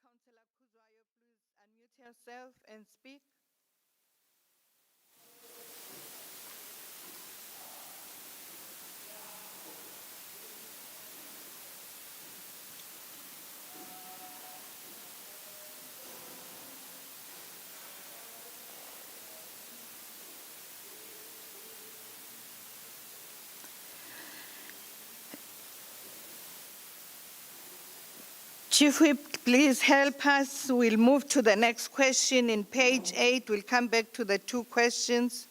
Councillor Kuzwayo please unmute yourself and speak? Chief Whip, please help us. We'll move to the next question in page 8. We'll come back to the two questions.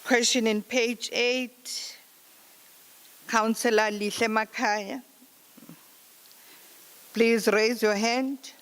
Question in page 8, Councillor Lihle Makaya. Please raise your hand.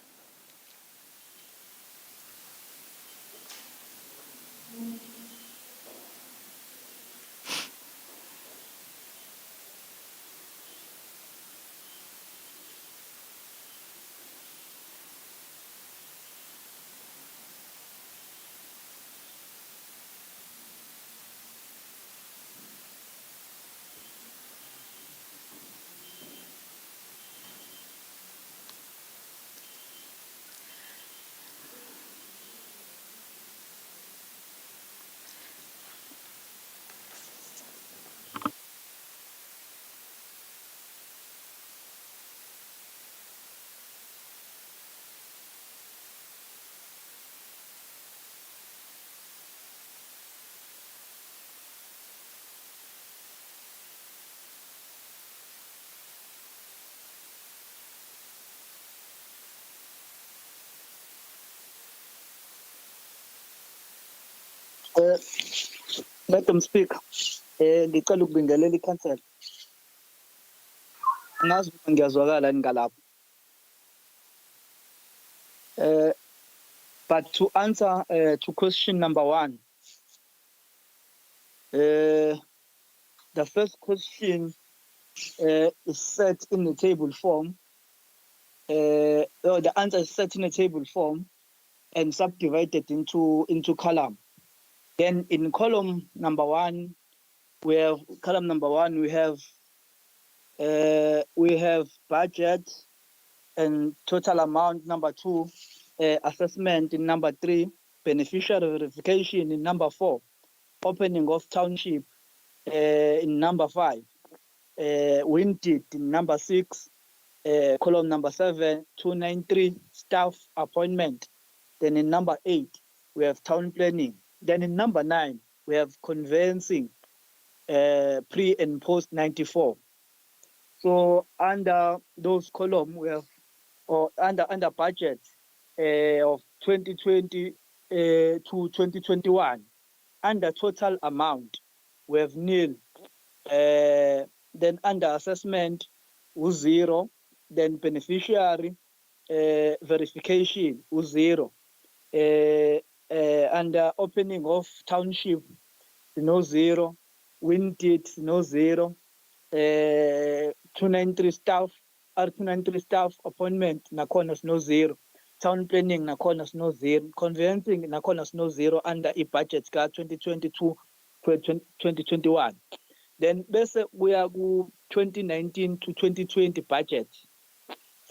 Madam Speaker, ngicela ukubingelela ikhansela. Angazi uma ngiyazwakala ngalapho. But to answer to question number 1, the first question is set in the table form. The answer is set in a table form and subdivided into column. Then in column number 1, we have budget and total amount. Number 2, assessment. In number 3, beneficiary verification. In number 4, opening of township. In number 5, wind deed. In number 6, column number 7, 293, staff appointment. Then in number 8, we have town planning. Then in number 9, we have conveyancing, pre and post 94. So under those columns, we have, or under budget of 2020 to 2021, under total amount, we have nil. Then under assessment, was 0. Then beneficiary verification was 0. Under opening of township, no 0. Wind deed, no 0. 293 staff, R293 staff appointment, nakhona no 0. Town planning, nakhona no 0. Conveyancing, nakhona no 0 under budget ka 2022 to 2021. Then bese we are 2019 to 2020 budget.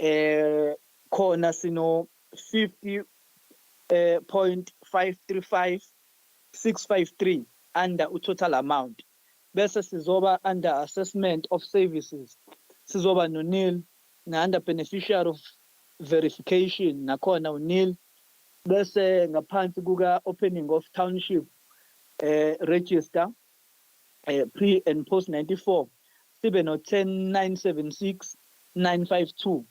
Khona sino 50.535653 under total amount. Bese sizoba under assessment of services. Sizoba no nil, na under beneficiary of verification nakhona unil. Bese ngaphansi kuka opening of township register, pre and post 94, sibe no 10,976,952.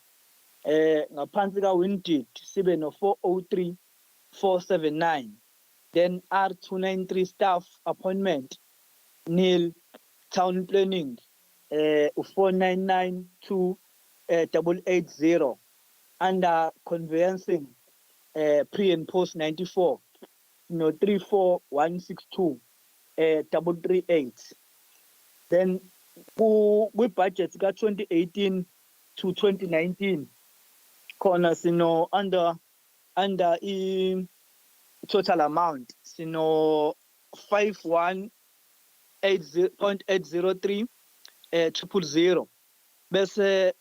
Ngaphansi ka wind deed sibe no 403,479. Then R293 staff appointment nil. Town planning 499,880. Under conveyancing pre and post 94 no 34,162 338. Then we budget ka 2018 to 2019 khona sino under total amount sino 51.803 000. bese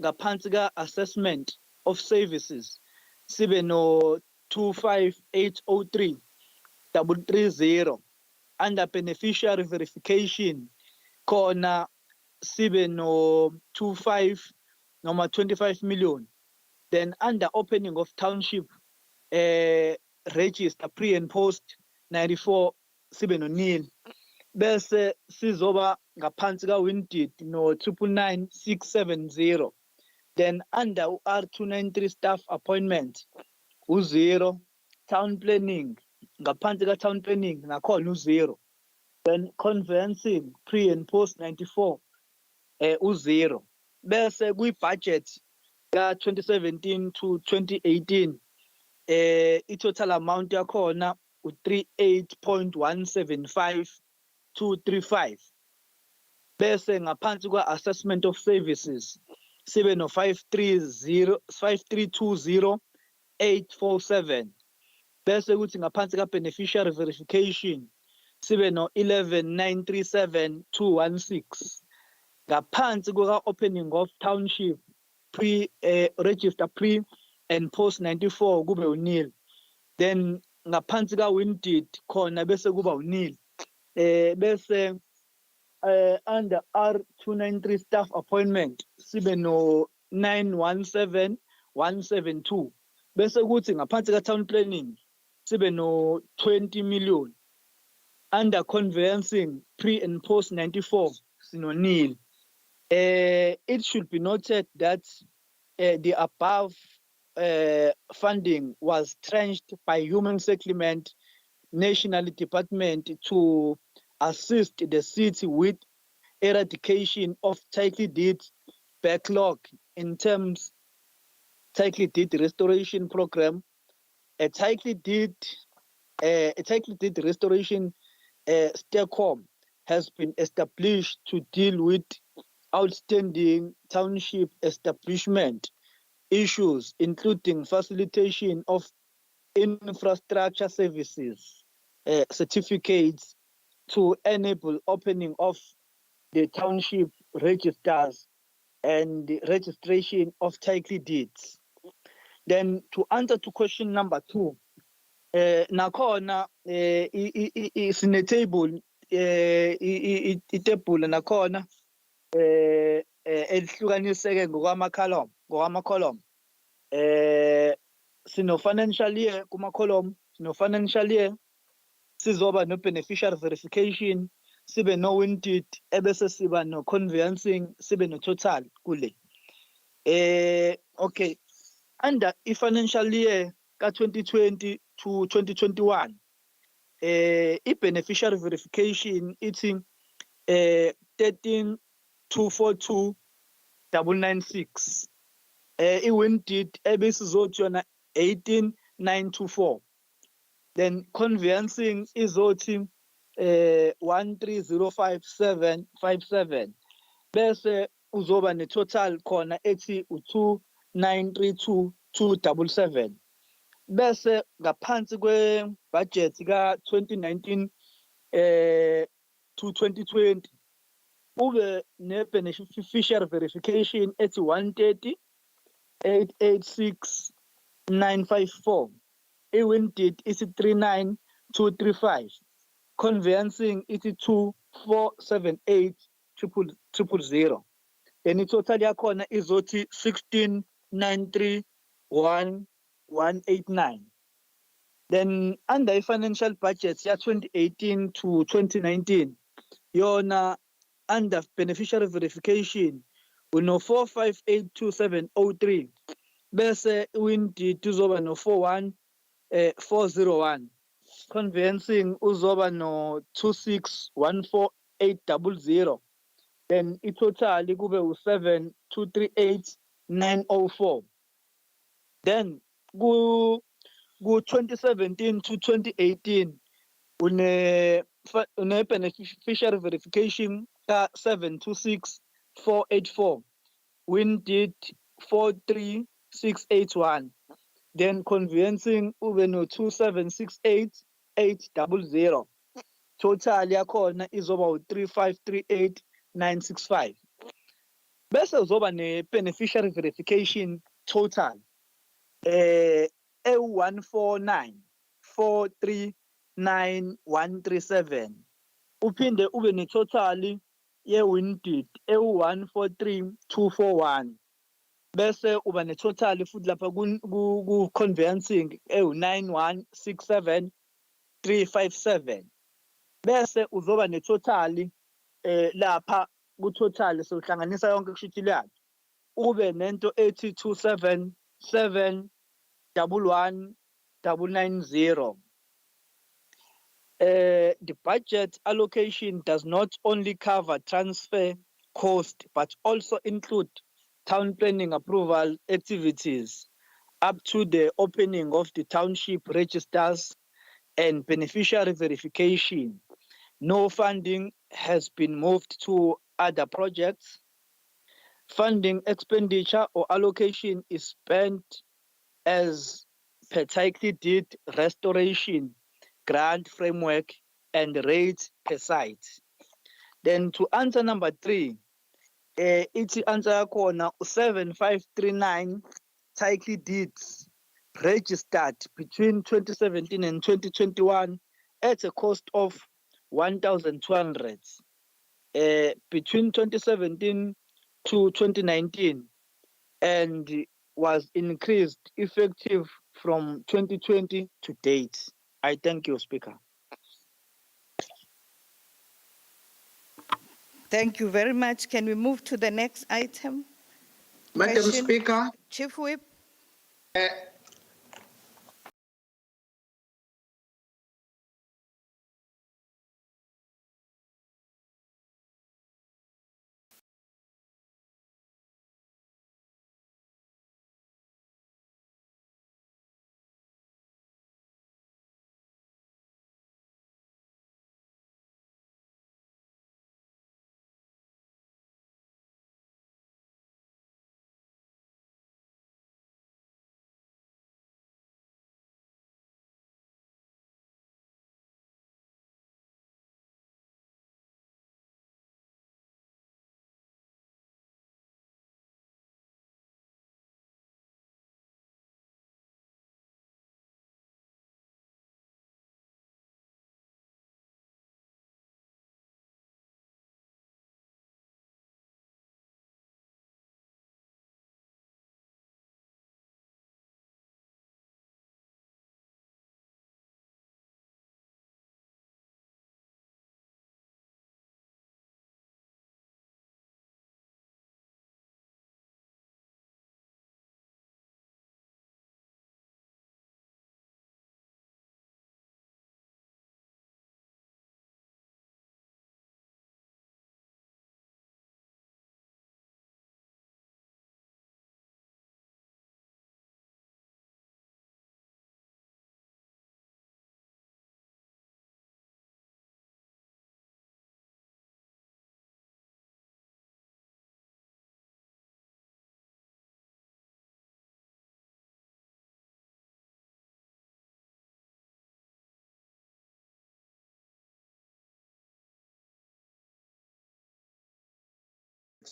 ngaphansi ka assessment of services sibe no 25803 330 under beneficiary verification khona sibe no 25 noma 25 million. Then under opening of township register pre and post 94 sibe no nil. Bese sizoba ngaphansi ka windid no 999670. Then under R293 staff appointment u0. Town planning ngaphansi ka town planning nakhona u0. Then conveyancing pre and post 94 u0. Bese kwi-budget ka 2017 to 2018 i-total amount yakhona u38.175 bese ngaphansi kwa-assessment of services sibe no 5320847 bese kuthi ngaphansi ka-beneficiary verification sibe no 11937 ngaphansi kuka-opening of township register pre and post 94 kube unil. Then ngaphansi ka-windid khona bese kuba unil. Bese under R293 staff appointment sibe no 917172 bese kuthi ngaphansi ka-town planning sibe no 20 million. Under conveyancing pre and post 94 sino nil. It should be noted that the above funding was trenched by Human Settlement National Department to assist the city with eradication of title deed backlog in terms title deed restoration program. A title deed restoration STECOM has been established to deal with outstanding township establishment issues, including facilitation of infrastructure services certificates to enable opening of the township registers and the registration of title deeds. Then to answer to question number 2, nakhona sine table itebhula nakhona elihlukaniseke ngokwama-column. Sino financial year kuma-column, sino financial year sizoba no beneficiary verification, sibe no windid, ebese siba no conveyancing, sibe no total kule. Okay, under i-financial year ka-2020 to 2021 i-beneficiary verification ithi 13,242,996 i-windid ebisizothi yona 18,924. Then conveyancing izothi 13,057,57 bese uzoba ne-total khona ethi u-2,932,277 bese ngaphansi kwe-budget ka-2019 to 2020 ube ne-beneficiary verification ethi 130,886,954 i-windid ithi 39,235 conveyancing ithi 2,478,000 then i-total yakhona izothi 16,931,189. Then under i-financial budget ya 2018 to 2019 yona under beneficiary verification uno 4582703 bese windid uzoba no 41401 conveyancing uzoba no 2614800 then i-total kube u-7238904. Then ku 2017 to 2018 une beneficiary verification ka 726484 windid 43681 then conveyancing ube no 2768800 total yakhona izoba u-3538965. Bese uzoba ne-beneficiary verification total e-149,439,137. Uphinde ube ne-total ye-winded e-143,241. Bese uba ne-total futhi lapha ku-conveyancing ewu-91,67,357. Bese uzoba ne-total lapha ku-total sohlanganisa yonke kushuthi leyana ube nento ethi 277,119,000. The budget allocation does not only cover transfer cost but also include town planning approval activities up to the opening of the township registers and beneficiary verification. No funding has been moved to other projects. Funding expenditure or allocation is spent as per tightly deed restoration, grant framework, and rates per site. Then to answer number 3, its answer yakhona 7539 tightly deeds registered between 2017 and 2021 at a cost of 1,200. Between 2017 to 2019 and was increased effective from 2020 to date. I thank you, Speaker. Thank you very much. Can we move to the next item? Madam Question. Speaker, Chief Whip.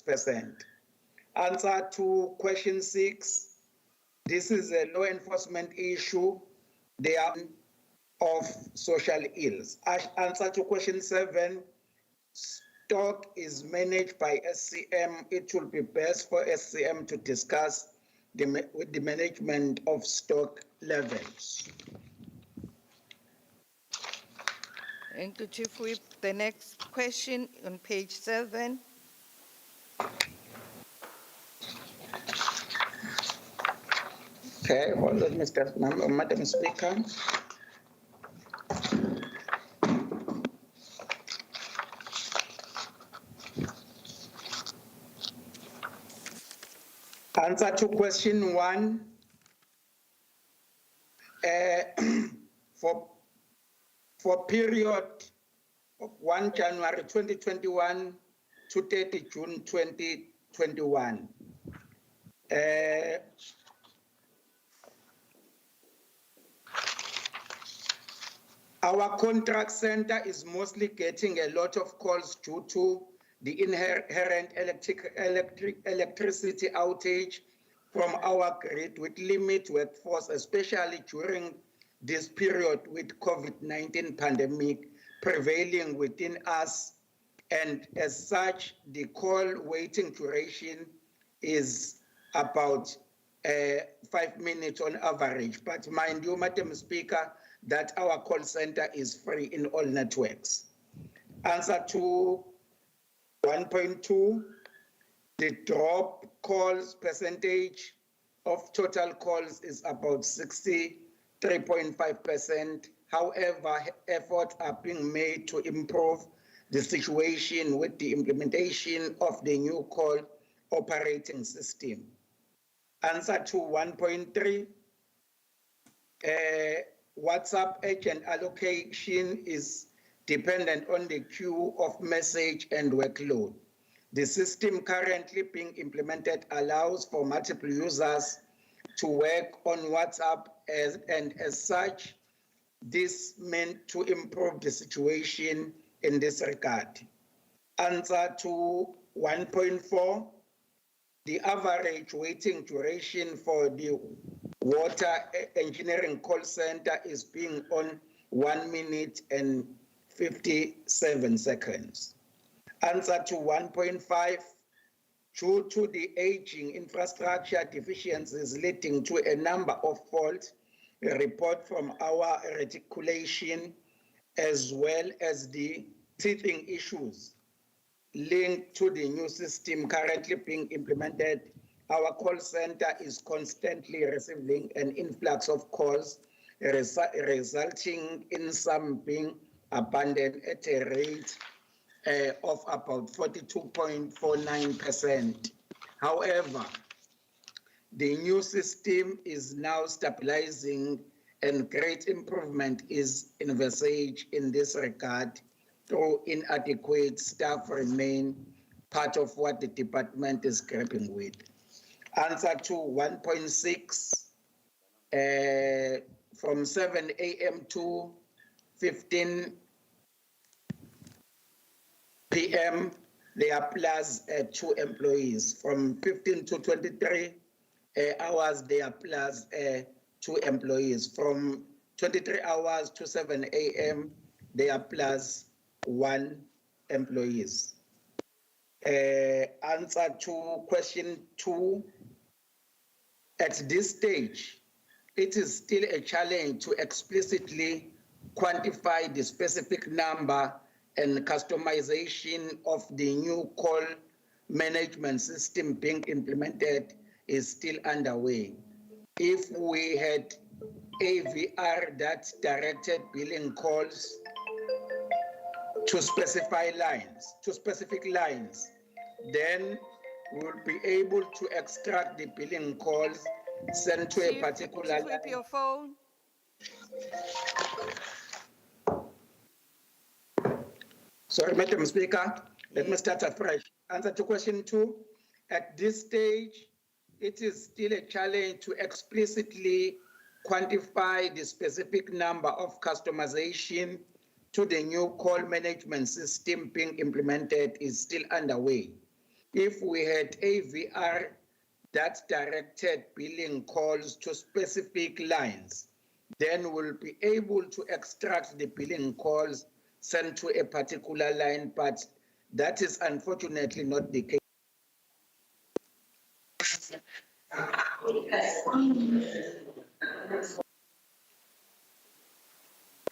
percent. Answer to question 6. This is a law enforcement issue. They are of social ills. Answer to question 7. Stock is managed by SCM. It will be best for SCM to discuss with the management of stock levels. Thank you, Chief Whip. The next question on page 7. Okay, hold on, Madam Speaker. Answer to question 1. For period of 1 January 2021 to 30 June 2021. Our contract center is mostly getting a lot of calls due to the inherent electricity outage from our grid with limit workforce, especially during this period with COVID-19 pandemic prevailing within us. And as such, the call waiting duration is about 5 minutes on average. But mind you, Madam Speaker, that our call center is free in all networks. Answer to 1.2, the drop calls percentage of total calls is about 63.5%. However, efforts are being made to improve the situation with the implementation of the new call operating system. Answer to 1.3, WhatsApp agent allocation is dependent on the queue of message and workload. The system currently being implemented allows for multiple users to work on WhatsApp and as such, this meant to improve the situation in this regard. Answer to 1.4, the average waiting duration for the water engineering call center is being on 1 minute and 57 seconds. Answer to 1.5, due to the aging infrastructure deficiencies leading to a number of faults, a report from our reticulation as well as the teething issues linked to the new system currently being implemented, our call center is constantly receiving an influx of calls, resulting in some being abandoned at a rate of about 42.49%. However, the new system is now stabilizing and great improvement is envisaged in this regard, though inadequate staff remain part of what the department is grappling with. Answer to 1.6, from 7 a.m. to 15 p.m., there are plus 2 employees. From 15 to 23 hours, there are plus 2 employees. From 23 hours to 7 a.m., there are plus 1 employees. Answer to question 2, at this stage, it is still a challenge to explicitly quantify the specific number and customization of the new call management system being implemented is still underway. If we had AVR that directed billing calls to specific lines, then we'll be able to extract the billing calls sent to a particular line. Flip your phone. Sorry, Madam Speaker, let me start afresh. Answer to question 2. At this stage, it is still a challenge to explicitly quantify the specific number of customization to the new call management system being implemented is still underway. If we had AVR that directed billing calls to specific lines, then we'll be able to extract the billing calls sent to a particular line, but that is unfortunately not the case.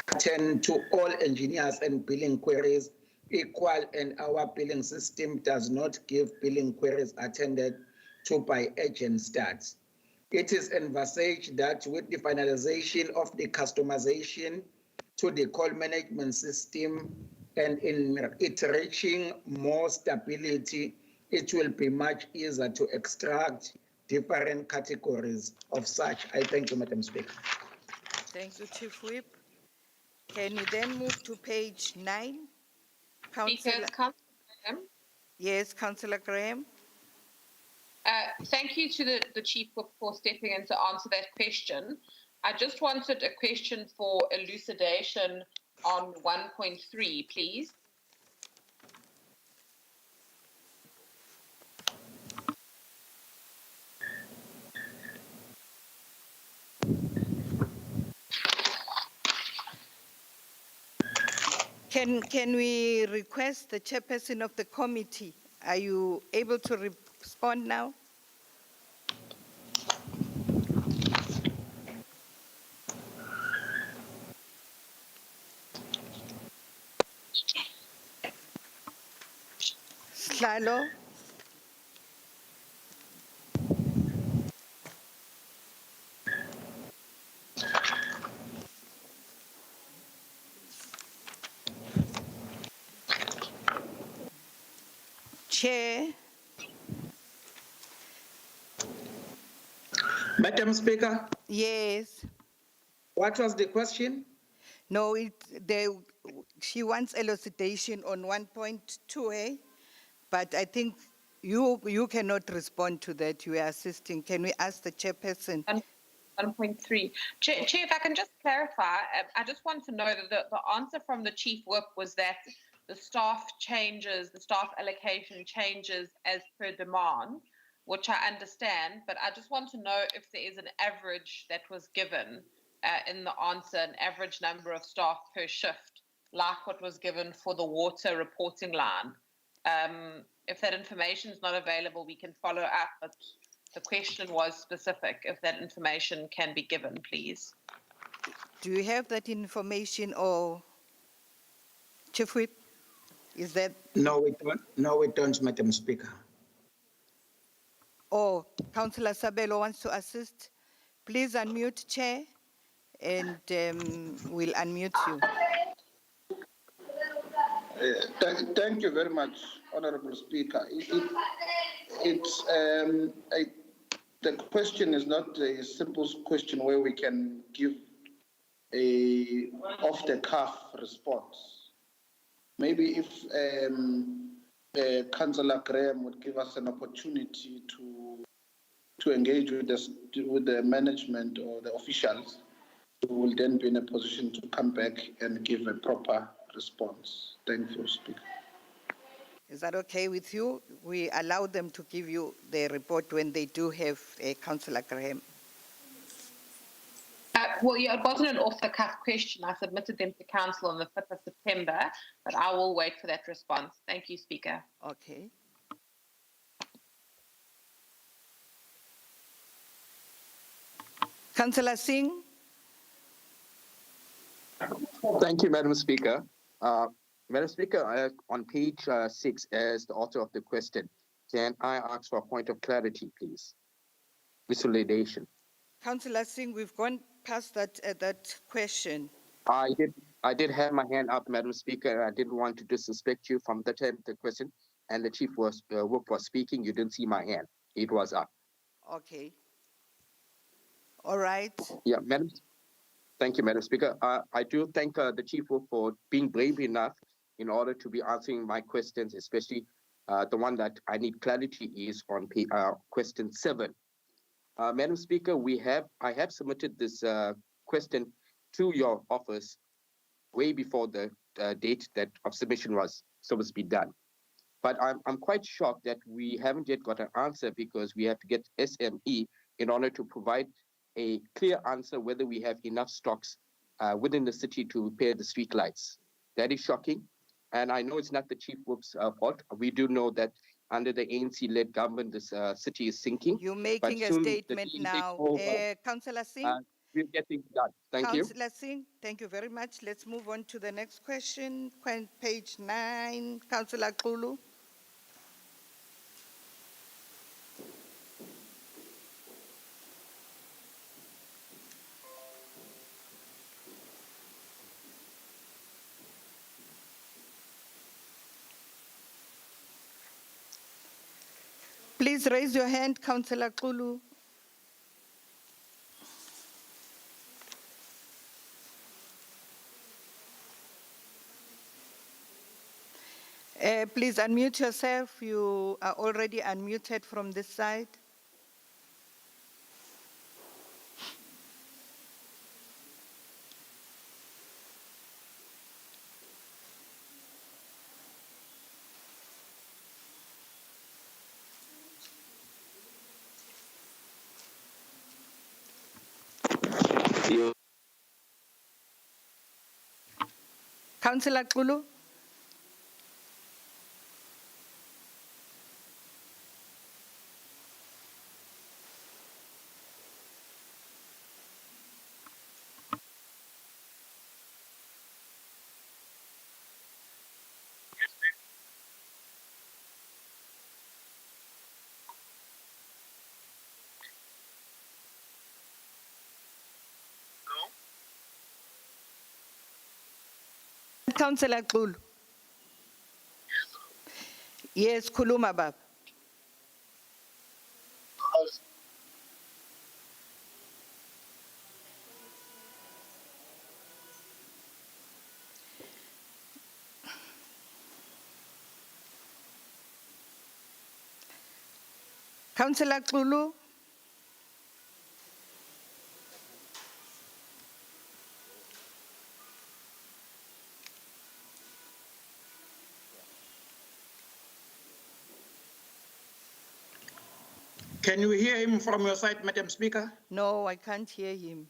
Attend to all engineers and billing queries equal, and our billing system does not give billing queries attended to by agent stats. It is envisaged that with the finalization of the customization to the call management system and in it reaching more stability, it will be much easier to extract different categories of such. I thank you, Madam Speaker. Thank you, Chief Whip. Can you then move to page 9? Speakers, Councillor Graham. Yes, Councillor Graham. Thank you to the Chief Whip for stepping in to answer that question. I just wanted a question for elucidation on 1.3, please. Can we request the chairperson of the committee? Are you able to respond now? Slalo? Chair? Madam Speaker, Yes. what was the question? No, she wants elucidation on 1.2A, but I think you cannot respond to that. You are assisting. Can we ask the chairperson? 1.3. Chair, if I can just clarify, I just want to know that the answer from the Chief Whip was that the staff changes, the staff allocation changes as per demand, which I understand, but I just want to know if there is an average that was given in the answer, an average number of staff per shift, like what was given for the water reporting line. If that information is not available, we can follow up, but the question was specific. If that information can be given, please. Do you have that information, or Chief Whip? Is that, No, we don't. No, we don't, Madam Speaker. or Councillor Sabelo wants to assist? Please unmute, Chair, and we'll unmute you. Thank you very much, Honorable Speaker. The question is not a simple question where we can give a off-the-cuff response. Maybe if Councillor Graham would give us an opportunity to engage with the management or the officials, we will then be in a position to come back and give a proper response. Thank you, Speaker. Is that okay with you? We allow them to give you the report when they do have Councillor Graham. Well, yeah, it wasn't an off-the-cuff question. I submitted them to Council on the 5th of September, but I will wait for that response. Thank you, Speaker. Okay. Councillor Singh? Thank you, Madam Speaker. Madam Speaker, on page 6, as the author of the question, can I ask for a point of clarity, please? Consolidation. Councillor Singh, we've gone past that question. I did have my hand up, Madam Speaker. I didn't want to disrespect you from the time of the question, and the Chief Whip was speaking. You didn't see my hand. It was up. Okay. All right. Yeah, Madam. Thank you, Madam Speaker. I do thank the Chief Whip for being brave enough in order to be answering my questions, especially the one that I need clarity is on question 7. Madam Speaker, I have submitted this question to your office way before the date that of submission was supposed to be done. But I'm quite shocked that we haven't yet got an answer, because we have to get SME in order to provide a clear answer whether we have enough stocks within the city to repair the street lights. That is shocking. And I know it's not the Chief Whip's fault. We do know that under the ANC-led government, this city is sinking. You're making a statement now. Councillor Singh? We're getting done. Thank you. Councillor Singh, thank you very much. Let's move on to the next question. Page 9, Councillor Kulu. Please raise your hand, Councillor Kulu. Please unmute yourself. You are already unmuted from this side. Councillor Kulu? Councillor Kulu? Yes, Kuluma Baba. Councillor Kulu? Can you hear him from your side, Madam Speaker? No, I can't hear him.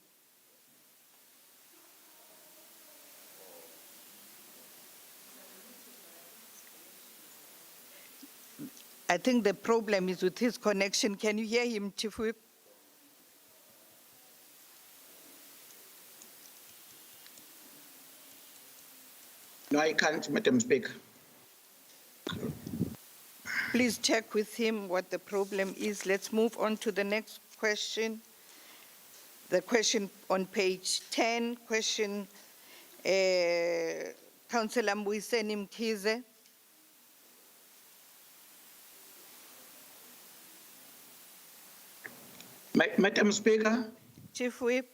I think the problem is with his connection. Can you hear him, Chief Whip? No, I can't, Madam Speaker. Please check with him what the problem is. Let's move on to the next question. The question on page 10, question Councillor Mbuyiseni Mkhize. Madam Speaker, Chief Whip?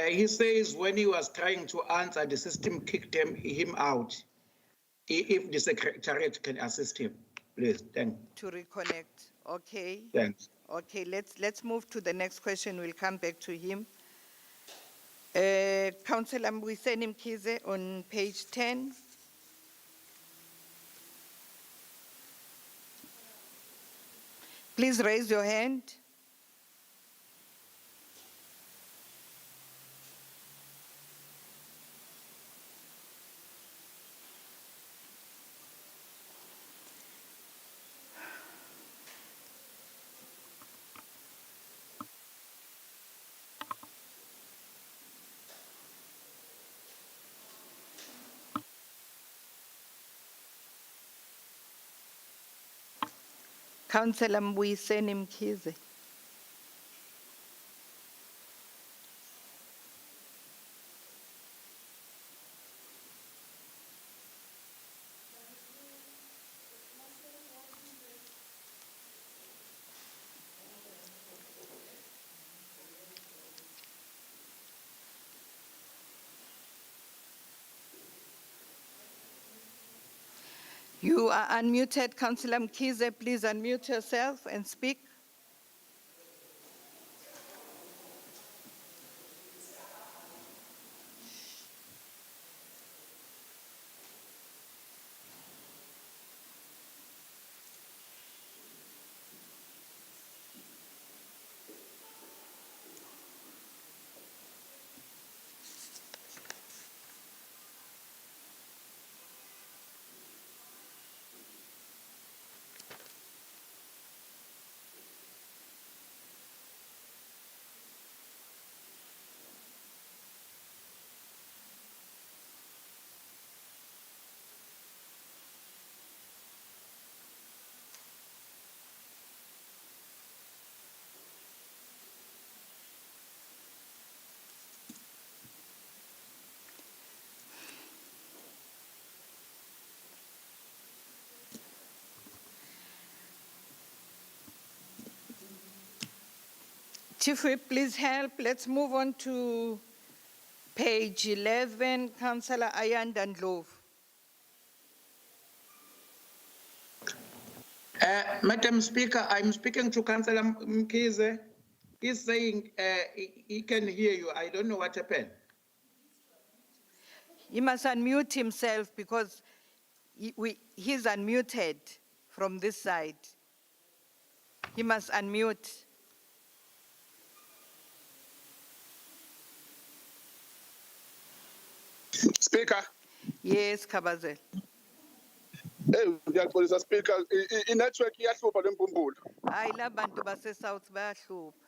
he says when he was trying to answer, the system kicked him out. If the Secretariat can assist him, please. To reconnect. Okay. Thanks. Okay, let's move to the next question. We'll come back to him. Councillor Mbuyiseni Mkhize on page 10. Please raise your hand. Councillor Mbuyiseni Mkhize. You are unmuted, Councillor Mkhize. Please unmute yourself and speak. Chief Whip, please help. Let's move on to page 11, Councillor Ayanda Ndlovu. Madam Speaker, I'm speaking to Councillor Mkhize. He's saying he can hear you. I don't know what happened. He must unmute himself because he's unmuted from this side. He must unmute. Speaker, Yes, Kabazela. Hey, ngiyaxolisa speaker, i-network iyahlupha lembumbulu. Hayi labantu base-South bayahlupha.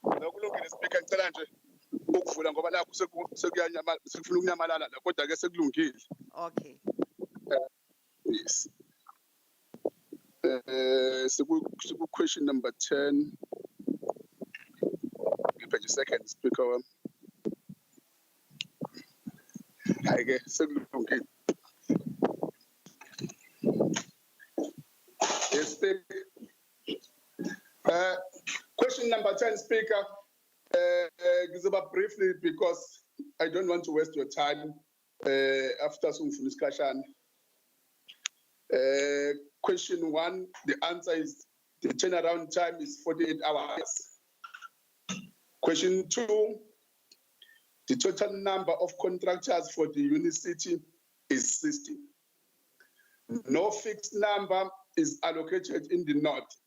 Nokulungile speaker, ngicela nje ukuvula ngoba lapho sekufuna ukunyamalala la kodwa ke sekulungile. Okay. Yes. Question number 10. Ngiphe nje second speaker wami. Hayi ke sekulungile. Yes, speaker. Question number 10, speaker. Gizoba briefly because I don't want to waste your time after some discussion. Question 1, the answer is the turnaround time is 48 hours. Question 2, the total number of contractors for the Unicity is 60. No fixed number is allocated in the north.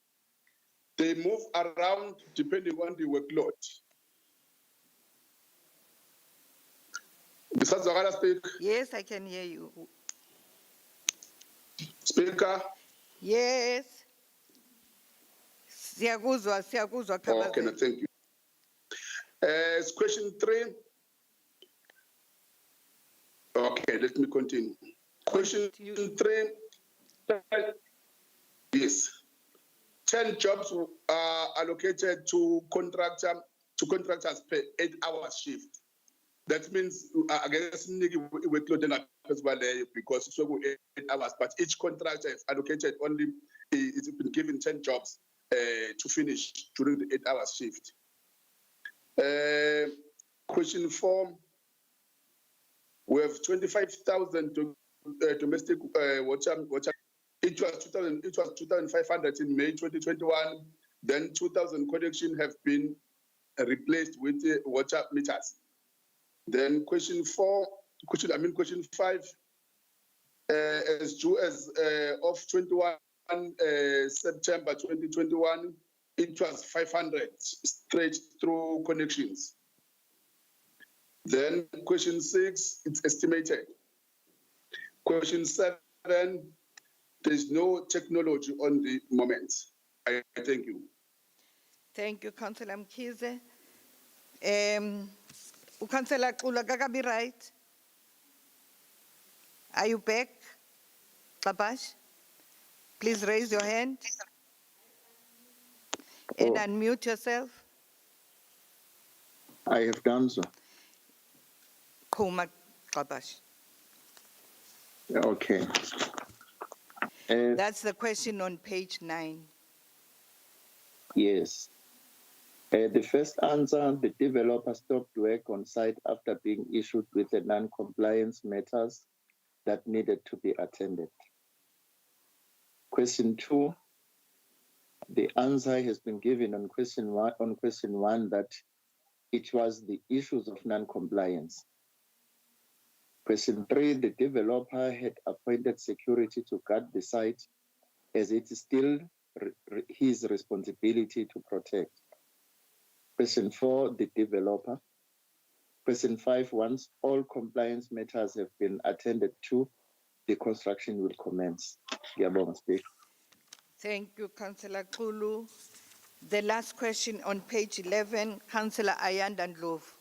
They move around depending on the workload. Bisazwakala, Speaker. Yes, I can hear you. Speaker. Yes. Siyakuzwa Okay, Kabazela. thank you. Question 3. Okay, let me continue. Question 3. Yes. 10 jobs are allocated to contractors per 8-hour shift. That means I guess workload because it's 8 hours, but each contractor is allocated only, it's been given 10 jobs to finish during the 8-hour shift. Question 4. We have 25,000 domestic water. It was 2,500 in May 2021. Then 2,000 connection have been replaced with water meters. Then question 5, as due as of 21 September 2021, it was 500 straight through connections. Then question 6, it's estimated. Question 7, there's no technology on the moment. I thank you. Thank you, Councillor Mkhize. Councillor Xula Gagabi, right? Are you back? Kabash? Please raise your hand and unmute yourself. I have done so. Koma Kabash. Okay. That's the question on page 9. Yes. The first answer, the developer stopped work on site after being issued with the non-compliance matters that needed to be attended. Question 2, the answer has been given on question 1 that it was the issues of non-compliance. Question 3, the developer had appointed security to guard the site as it is still his responsibility to protect. Question 4, the developer. Question 5, once all compliance matters have been attended to, the construction will commence. Thank you, Councillor Kulu. The last question on page 11, Councillor Ayanda Ndlovu.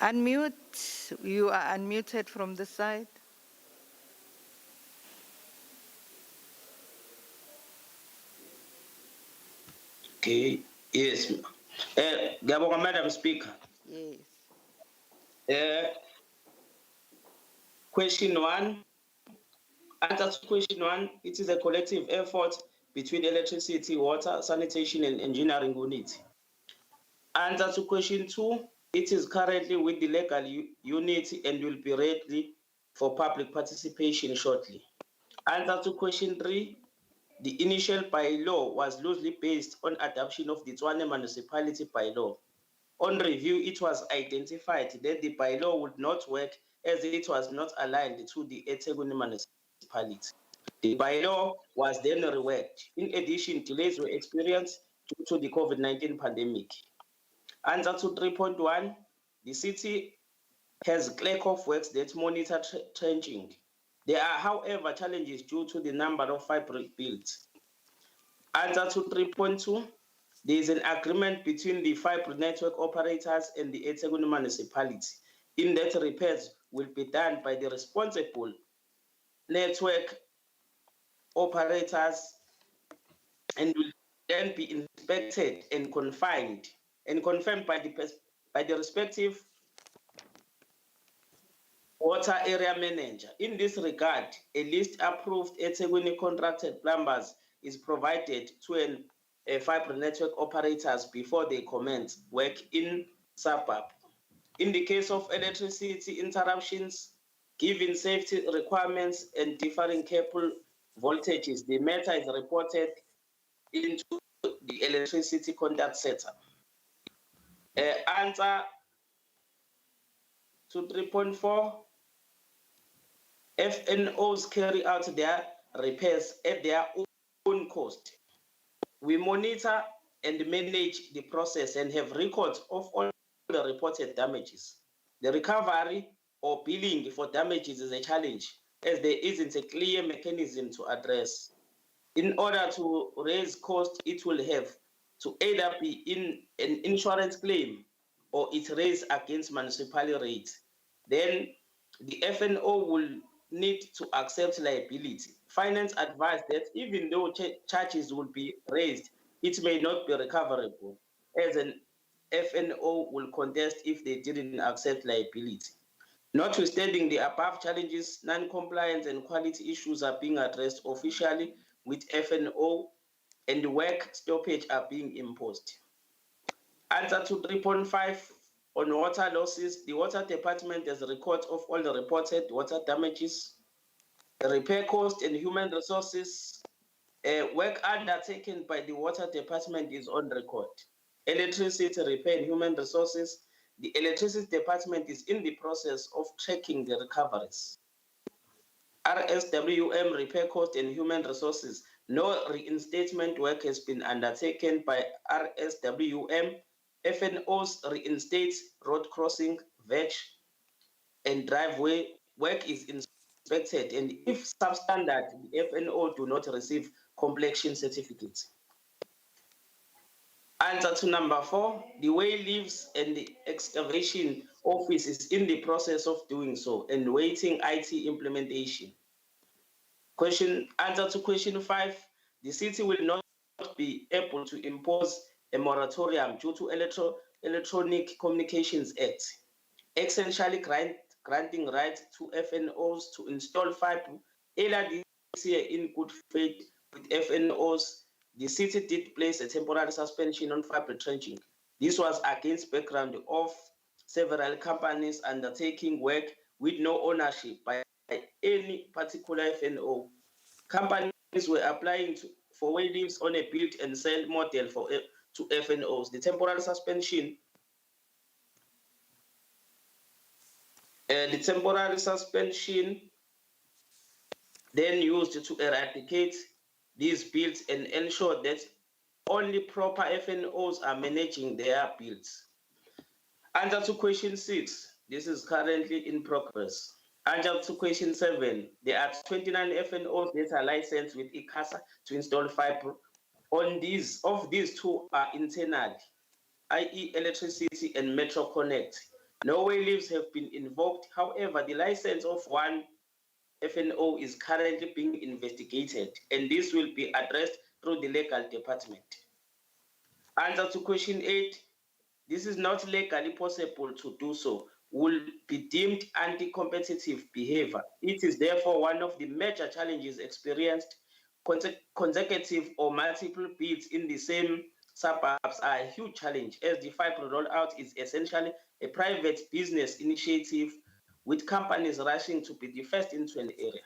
Unmute. You are unmuted from the side. Okay, yes. Madam Speaker. Yes. Question 1. Answer to question 1, it is a collective effort between electricity, water, sanitation, and engineering units. Answer to question 2, it is currently with the legal unit and will be ready for public participation shortly. Answer to question 3, the initial bylaw was loosely based on adoption of the Tshwane Municipality Bylaw. On review, it was identified that the bylaw would not work as it was not aligned to the eThekwini municipality. The bylaw was then reworked. In addition, delays were experienced due to the COVID-19 pandemic. Answer to 3.1, the city has clerk of works that monitor trenching. There are, however, challenges due to the number of fibre builds. Answer to 3.2, there is an agreement between the fibre network operators and the eThekwini municipality in that repairs will be done by the responsible network operators and will then be inspected and confirmed by the respective water area manager. In this regard, a list approved eThekwini contracted plumbers is provided to a fibre network operators before they commence work in suburb. In the case of electricity interruptions, given safety requirements and differing cable voltages, the matter is reported into the electricity contact center. Answer to 3.4, FNOs carry out their repairs at their own cost. We monitor and manage the process and have records of all the reported damages. The recovery or billing for damages is a challenge as there isn't a clear mechanism to address. In order to raise cost, it will have to either be in an insurance claim or it raised against municipal rates. Then the FNO will need to accept liability. Finance advised that even though charges will be raised, it may not be recoverable, as an FNO will contest if they didn't accept liability. Notwithstanding the above challenges, non-compliance and quality issues are being addressed officially with FNO and work stoppage are being imposed. Answer to 3.5, on water losses, the water department has a record of all the reported water damages, repair cost and human resources. Work undertaken by the water department is on record. Electricity repair and human resources, the electricity department is in the process of tracking the recoveries. RSWM repair cost and human resources, no reinstatement work has been undertaken by RSWM. FNOs reinstate road crossing, vetch, and driveway work is inspected, and if substandard, the FNO do not receive completion certificates. Answer to number 4, the way lives and the excavation office is in the process of doing so and waiting IT implementation. Answer to question 5, the city will not be able to impose a moratorium due to Electronic Communications Act, essentially granting right to FNOs to install fibre. Earlier this year, in good faith with FNOs, the city did place a temporary suspension on fibre trenching. This was against background of several companies undertaking work with no ownership by any particular FNO. Companies were applying for waivers on a build and sell model to FNOs. The temporary suspension then used to eradicate these builds and ensure that only proper FNOs are managing their builds. Answer to question 6, this is currently in progress. Answer to question 7, there are 29 FNOs that are licensed with ICASA to install fibre. Of these 2 are internal, i.e. Electricity and Metro Connect. No waivers have been invoked. However, the license of one FNO is currently being investigated, and this will be addressed through the legal department. Answer to question 8, this is not legally possible to do so, will be deemed anti-competitive behavior. It is therefore one of the major challenges experienced consecutive or multiple bids in the same suburbs are a huge challenge, as the fiber rollout is essentially a private business initiative with companies rushing to be the first into an area.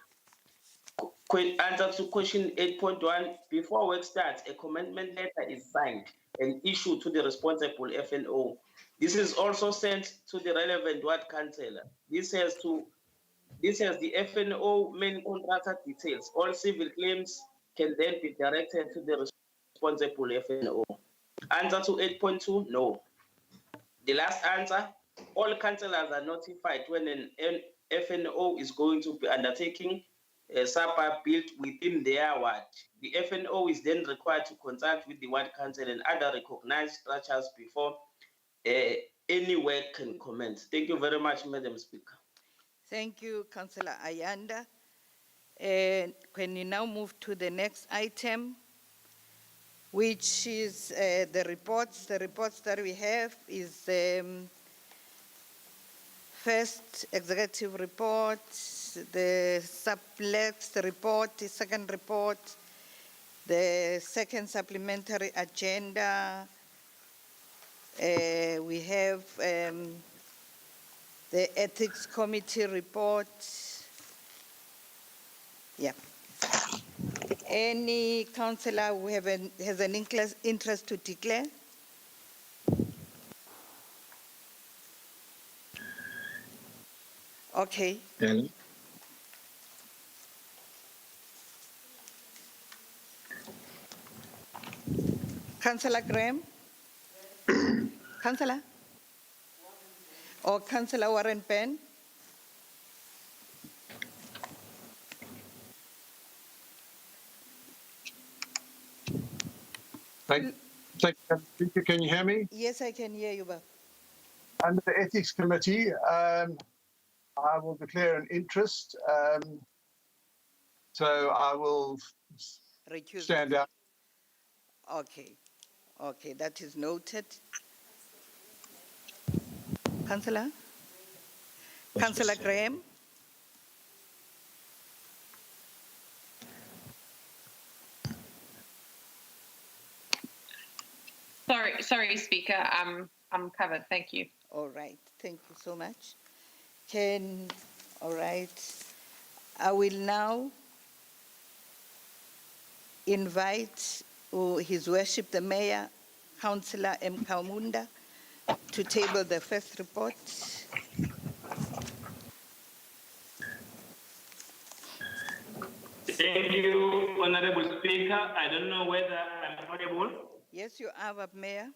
Answer to question 8.1, before work starts, a commitment letter is signed and issued to the responsible FNO. This is also sent to the relevant ward councillor. This has the FNO main contractor details. All civil claims can then be directed to the responsible FNO. Answer to 8.2, no. The last answer, all councillors are notified when an FNO is going to be undertaking a suburb built within their ward. The FNO is then required to consult with the ward council and other recognized structures before any work can commence. Thank you very much, Madam Speaker. Thank you, Councillor Ayanda. And can you now move to the next item, which is the reports. The reports that we have is first executive report, the sublex report, the second report, the second supplementary agenda. We have the ethics committee report. Yeah. Any councillor who has an interest to declare? Okay. Hello. Councillor Graham? Councillor? Or Councillor Warren Penn? Thank you, Speaker. Can you hear me? Yes, I can hear you, Bob. Under the Ethics Committee, I will declare an interest. So I will Recuse stand yourself. out. Okay. Okay, that is noted. Councillor? Councillor Graham? Sorry, Speaker. I'm covered. Thank you. All right, thank you so much. All right. I will now invite His Worship the Mayor, Councillor M. Kaumunda, to table the first report. Thank you, Honorable Speaker. I don't know whether I'm audible. Yes, you are, Mayor.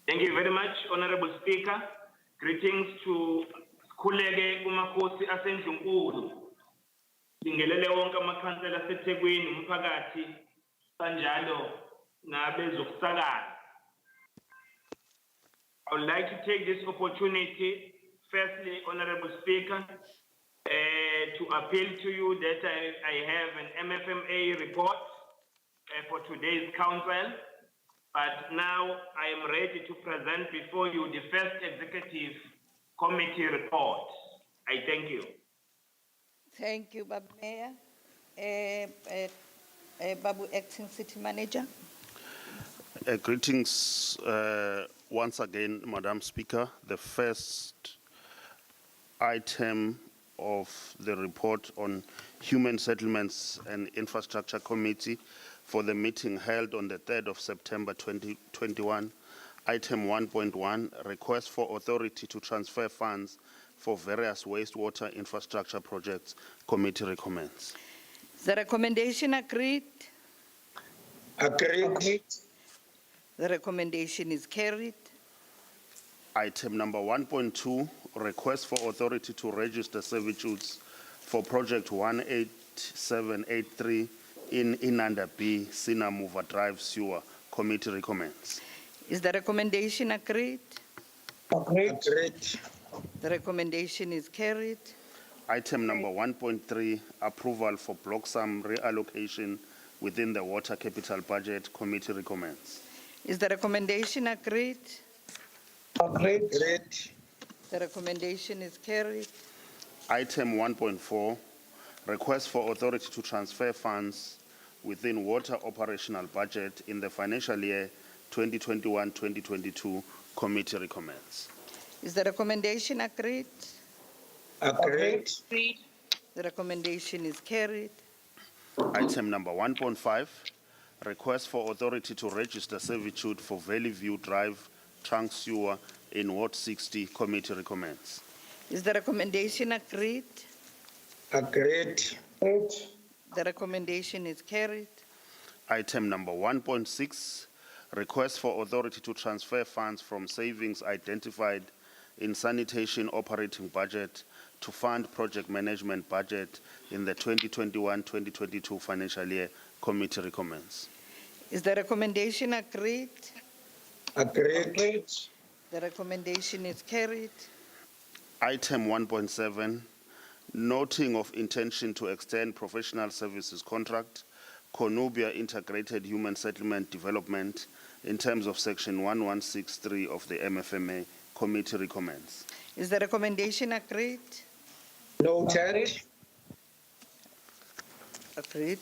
Thank you very much, Honorable Speaker. Greetings to Kulege Kumakosi Asendlunkulu. Singelele wonke amakhansela aseThekwini, umphakathi, kanjalo nabezokusakaza. I would like to take this opportunity, firstly, Honorable Speaker, to appeal to you that I have an MFMA report for today's council, but now I am ready to present before you the first executive committee report. I thank you. Thank you, Mayor. Babu, Acting City Manager. Greetings once again, Madam Speaker. The first item of the report on Human Settlements and Infrastructure Committee for the meeting held on the 3rd of September 2021. Item 1.1, request for authority to transfer funds for various wastewater infrastructure projects. Committee recommends. The recommendation agreed. Agreed. The recommendation is carried. Item number 1.2, request for authority to register servitudes for project 18783 in Inanda B, Sinamuva Drive Sewer. Committee recommends. Is the recommendation agreed? Agreed. The recommendation is carried. Item number 1.3, approval for block sum reallocation within the water capital budget. Committee recommends. Is the recommendation agreed? Agreed. The recommendation is carried. Item 1.4, request for authority to transfer funds within water operational budget in the financial year 2021-2022. Committee recommends. Is the recommendation agreed? Agreed. Agreed. The recommendation is carried. Item number 1.5, request for authority to register servitude for Valley View Drive trunk sewer in Ward 60. Committee recommends. Is the recommendation agreed? Agreed. The recommendation is carried. Item number 1.6, request for authority to transfer funds from savings identified in sanitation operating budget to fund project management budget in the 2021-2022 financial year. Committee recommends. Is the recommendation agreed? Agreed. The recommendation is carried. Item 1.7, noting of intention to extend professional services contract, Conubia Integrated Human Settlement Development, in terms of section 1163 of the MFMA. Committee recommends. Is the recommendation agreed? Noted. Agreed.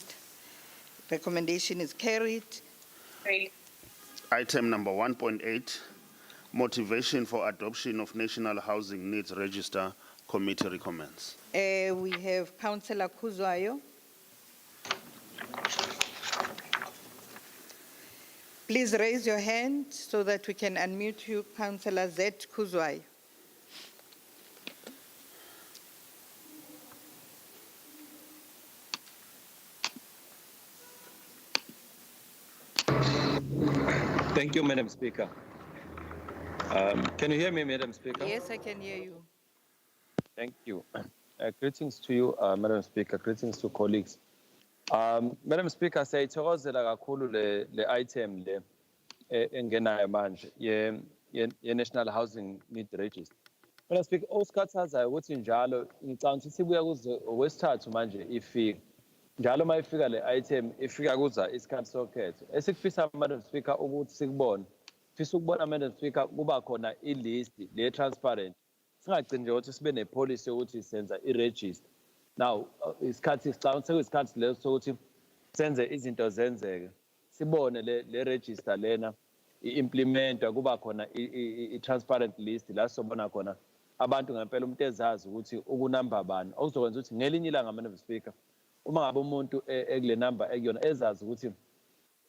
Recommendation is carried. Agreed. Item number 1.8, motivation for adoption of National Housing Needs Register. Committee recommends. We have Councillor Kuzwayo. Please raise your hand so that we can unmute you, Councillor Z. Kuzwayo. Thank you, Madam Speaker. Can you hear me, Madam Speaker? Yes, I can hear you. Thank you. Greetings to you, Madam Speaker. Greetings to colleagues. Madam Speaker, siyayithokozela kakhulu le item le engenayo manje ye National Housing Need Register. Madam Speaker, osikhathazayo ukuthi njalo ngicabanga ukuthi sibuya kuze okwesithathu manje ifika. Njalo mayifika le item ifika kuza isikhathi sokhetho. Esikufisa Madam Speaker ukuthi sikubone. Fisa ukubona Madam Speaker kuba khona ilist le transparent. Singagcini nje ukuthi sibe nepolicy ukuthi senza iregister. Now isikhathi sicabanga sekuyisikhathi leso sokuthi senze izinto zenzeke. Sibone le register lena i-implementwa kuba khona i-transparent list la sobona khona abantu ngempela umuntu ezazi ukuthi ukunamba bani okuzokwenza ukuthi ngelinye ilanga Madam Speaker uma ngabe umuntu ekule number ekuyona ezazi ukuthi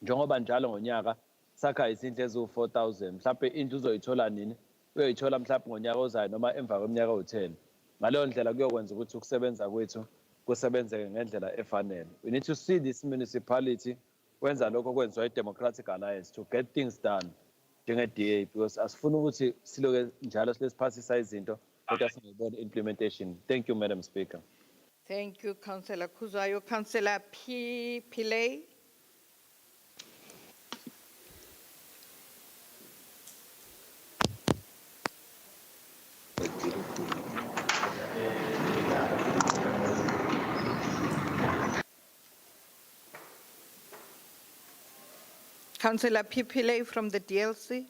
njengoba njalo ngonyaka sakha izinto eziwu-4,000 mhlawumbe into uzoyithola nini uyoyithola mhlawumbe ngonyaka ozayo noma emva kweminyaka ewu-10 ngaleyo ndlela kuyokwenza ukuthi ukusebenza kwethu kusebenzeke ngendlela efanele. We need to see this municipality wenza lokho kwenziwa i-Democratic Alliance to get things done njenge-DA because asifuna ukuthi siloke njalo silesiphasisa izinto kodwa singayibona implementation. Thank you, Madam Speaker. Thank you, Councillor Kuzwayo. Councillor Pillay. Councillor Pillay from the DLC.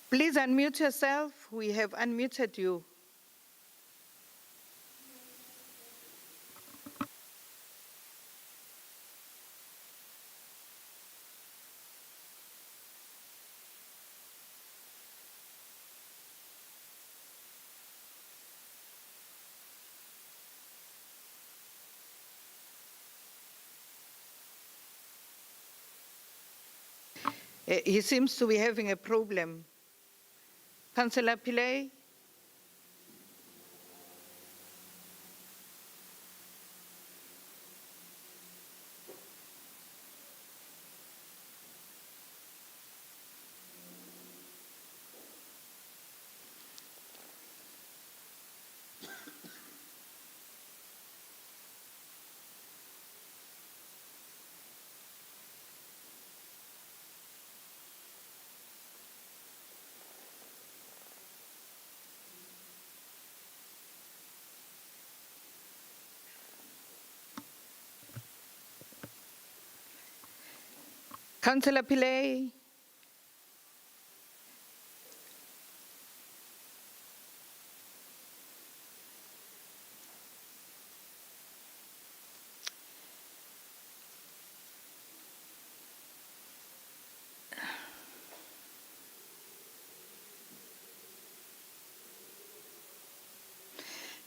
Please unmute yourself. We have unmuted you. He seems to be having a problem. Councillor Pillay? Councillor Pillay.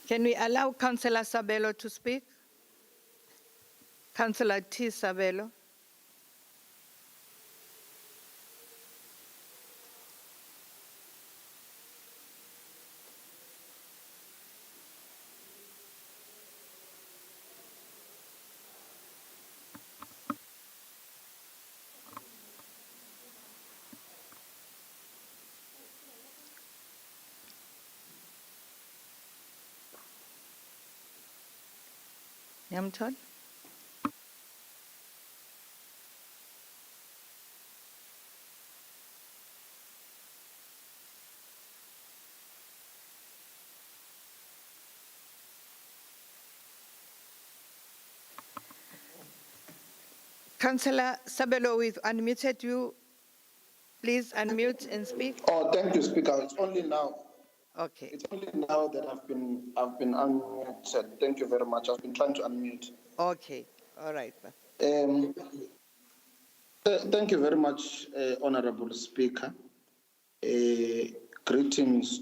Can we allow Councillor Sabelo to speak? Councillor T. Sabelo. Yamton? Councillor Sabelo, we've unmuted you. Please unmute and speak. Oh, thank you, Speaker. It's only now. Okay. It's only now that I've been unmuted. Thank you very much. I've been trying to unmute. Okay. All right. Thank you very much, Honorable Speaker. Greetings.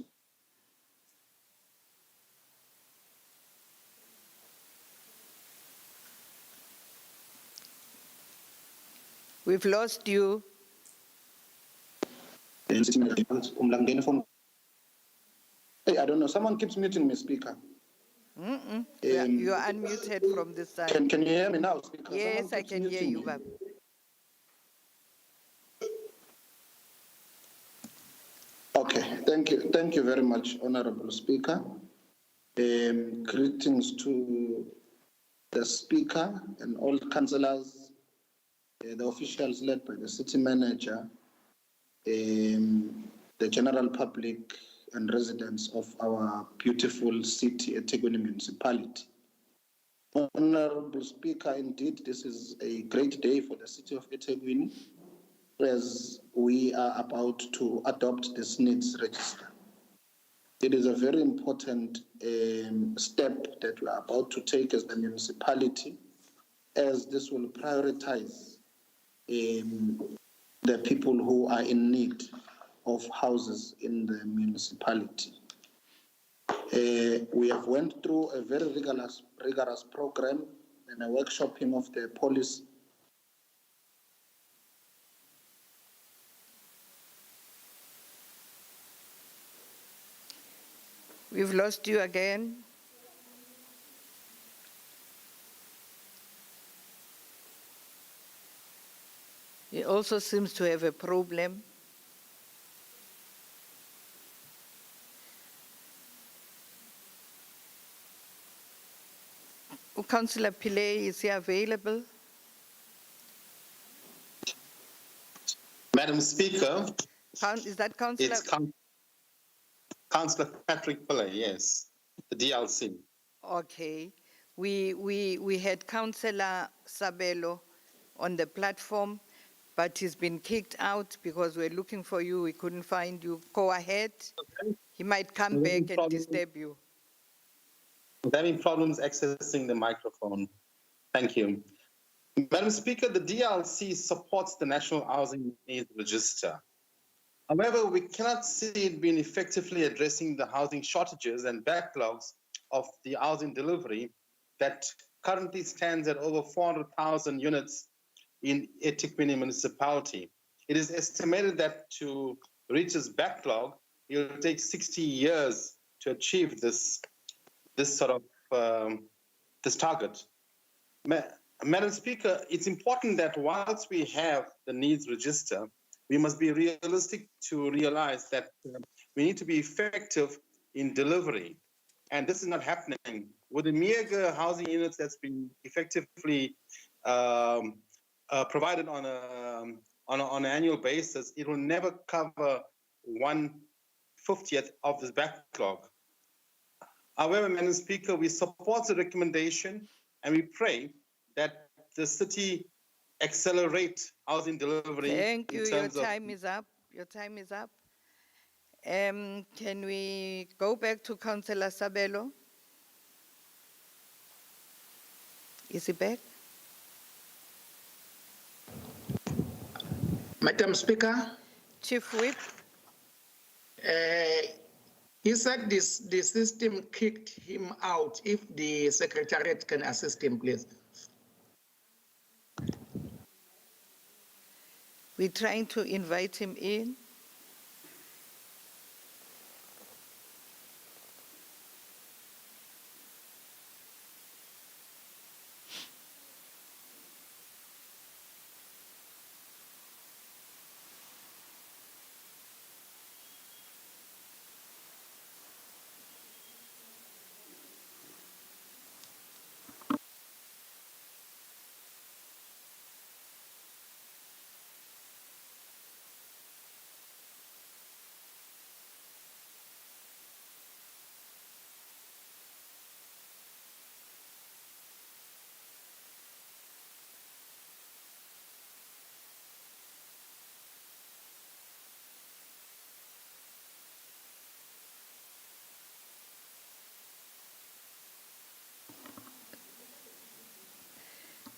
We've lost you. Hey, I don't know. Someone keeps muting me, Speaker. You are unmuted from this side. Can you hear me now, Speaker? Yes, I can hear you, Baba. Okay, thank you very much, Honorable Speaker. Greetings to the Speaker and all councillors, the officials led by the City Manager, the general public and residents of our beautiful city, eThekwini Municipality. Honorable Speaker, indeed, this is a great day for the city of eThekwini, as we are about to adopt this needs register. It is a very important step that we are about to take as the municipality, as this will prioritize the people who are in need of houses in the municipality. We have went through a very rigorous program and a workshopping of the policy. We've lost you again. He also seems to have a problem. Councillor Pillay, is he available? Madam Speaker, Is that Councillor? it's Councillor Patrick Pillay, yes, the DLC. Okay. We had Councillor Sabelo on the platform, but he's been kicked out because we're looking for you. We couldn't find you. Go ahead. He might come back and disturb you. I'm having problems accessing the microphone. Thank you. Madam Speaker, the DLC supports the National Housing Needs Register. However, we cannot see it being effectively addressing the housing shortages and backlogs of the housing delivery that currently stands at over 400,000 units in eThekwini municipality. It is estimated that to reach this backlog, it will take 60 years to achieve this target. Madam Speaker, it's important that whilst we have the needs register, we must be realistic to realize that we need to be effective in delivery. And this is not happening. With the meager housing units that's been effectively provided on an annual basis, it will never cover 1/50th of this backlog. However, Madam Speaker, we support the recommendation and we pray that the city accelerate housing delivery Thank in you. Your terms of time is up. Your time is up. Can we go back to Councillor Sabelo? Is he back? Madam Speaker, Chief Whip? he said the system kicked him out. If the Secretariat can assist him, please. We're trying to invite him in.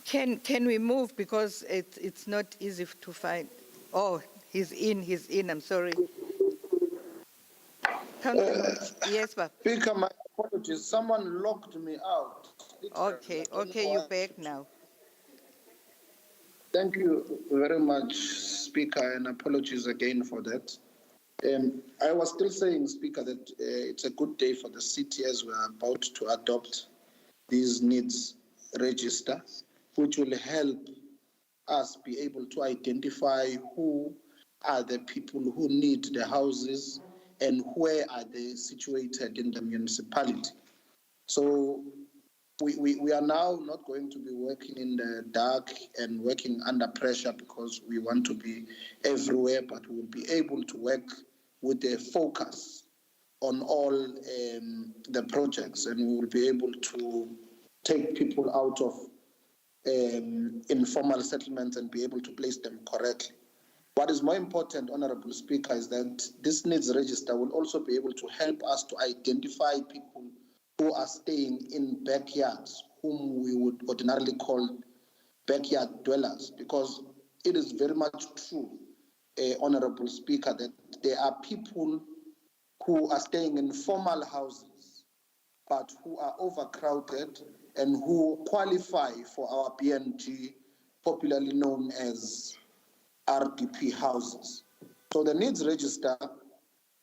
Can we move, because it's not easy to find? Oh, he's in, I'm sorry. Councillor, yes, Bob. Speaker, my apologies. Someone locked me out. Okay, I don't know you're why. back now. Thank you very much, Speaker, and apologies again for that. I was still saying, Speaker, that it's a good day for the city as we are about to adopt these needs register, which will help us be able to identify who are the people who need the houses and where are they situated in the municipality. So we are now not going to be working in the dark and working under pressure because we want to be everywhere, but we will be able to work with a focus on all the projects, and we will be able to take people out of informal settlements and be able to place them correctly. What is more important, Honorable Speaker, is that this needs register will also be able to help us to identify people who are staying in backyards, whom we would ordinarily call backyard dwellers, because it is very much true, Honorable Speaker, that there are people who are staying in formal houses, but who are overcrowded and who qualify for our BNG, popularly known as RDP houses. So the needs register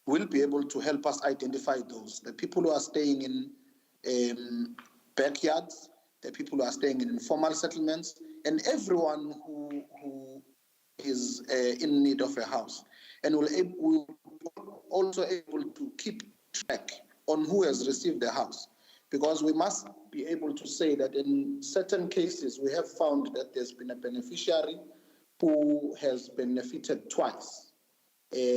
will be able to help us identify those, the people who are staying in backyards, the people who are staying in informal settlements, and everyone who is in need of a house. And we'll also able to keep track on who has received the house, because we must be able to say that in certain cases we have found that there's been a beneficiary who has benefited twice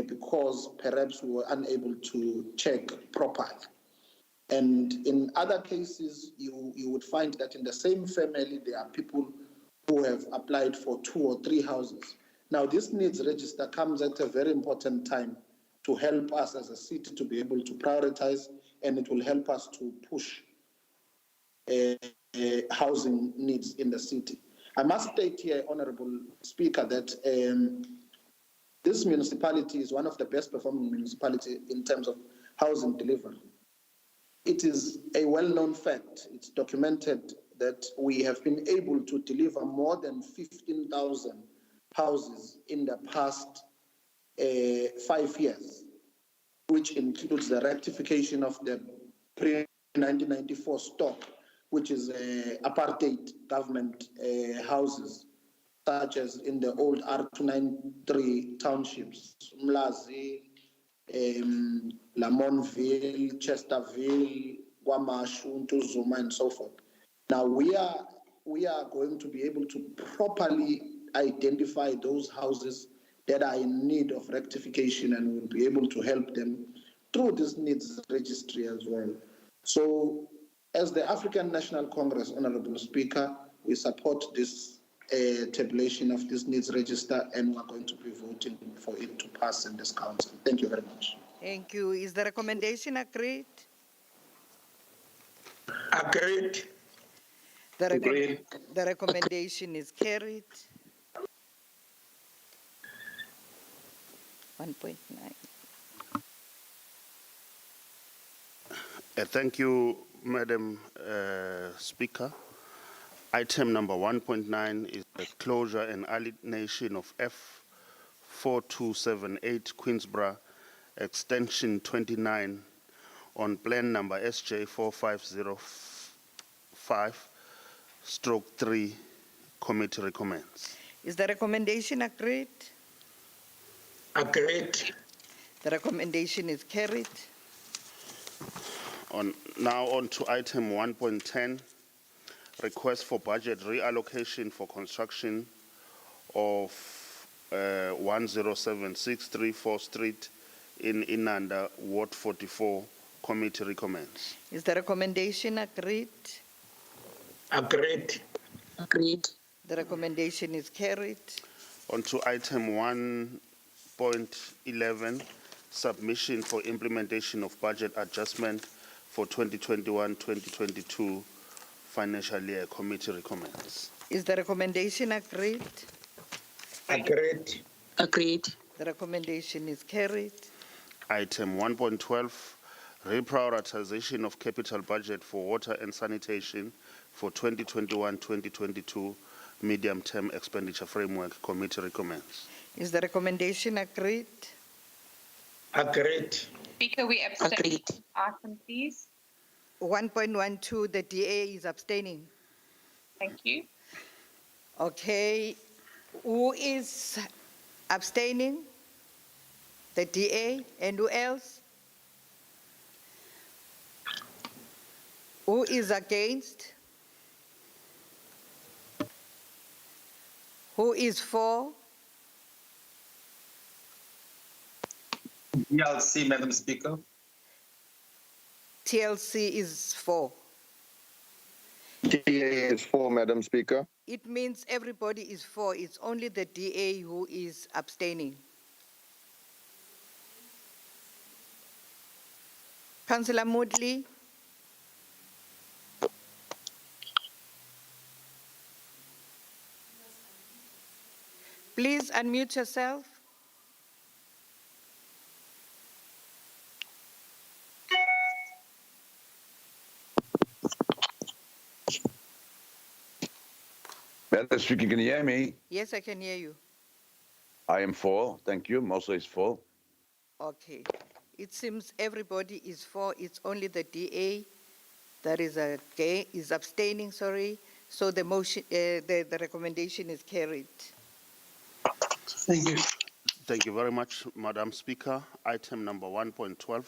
because perhaps we were unable to check properly. And in other cases, you would find that in the same family, there are people who have applied for 2 or 3 houses. Now, this needs register comes at a very important time to help us as a city to be able to prioritize, and it will help us to push housing needs in the city. I must state here, Honorable Speaker, that this municipality is one of the best performing municipalities in terms of housing delivery. It is a well-known fact, it's documented, that we have been able to deliver more than 15,000 houses in the past 5 years, which includes the rectification of the pre-1994 stock, which is apartheid government houses, such as in the old R293 townships, Mlazi, Lamontville, Chesterville, Kwamashu, Ntuzuma, and so forth. Now we are going to be able to properly identify those houses that are in need of rectification, and we'll be able to help them through this needs registry as well. So, as the African National Congress, Honorable Speaker, we support this tabulation of this needs register, and we're going to be voting for it to pass in this council. Thank you very much. Thank you. Is the recommendation agreed? Agreed. Agreed. The recommendation is carried. 1.9. Thank you, Madam Speaker. Item number 1.9 is the closure and alienation of F4278 Queensborough Extension 29 on plan number SJ4505/3. Committee recommends. Is the recommendation agreed? Agreed. The recommendation is carried. Now on to item 1.10, request for budget reallocation for construction of 107-634 Street in Inanda, Ward 44. Committee recommends. Is the recommendation agreed? Agreed. Agreed. The recommendation is carried. On to item 1.11, submission for implementation of budget adjustment for 2021-2022 financial year. Committee recommends. Is the recommendation agreed? Agreed. Agreed. The recommendation is carried. Item 1.12, reprioritization of capital budget for water and sanitation for 2021-2022 medium-term expenditure framework. Committee recommends. Is the recommendation agreed? Agreed. Speaker, we abstain. Agreed. Item, please. 1.12, the DA is abstaining. Thank you. Okay. Who is abstaining? The DA. And who else? Who is against? Who is for? DLC, Madam Speaker. TLC is for. DA is for, Madam Speaker. It means everybody is for. It's only the DA who is abstaining. Councillor Moodley. Please unmute yourself. Madam Speaker, can you hear me? Yes, I can hear you. I am for. Thank you. Mosa is for. Okay. It seems everybody is for. It's only the DA that is abstaining, sorry. So the motion, the recommendation is carried. Thank you. Thank you very much, Madam Speaker. Item number 1.12.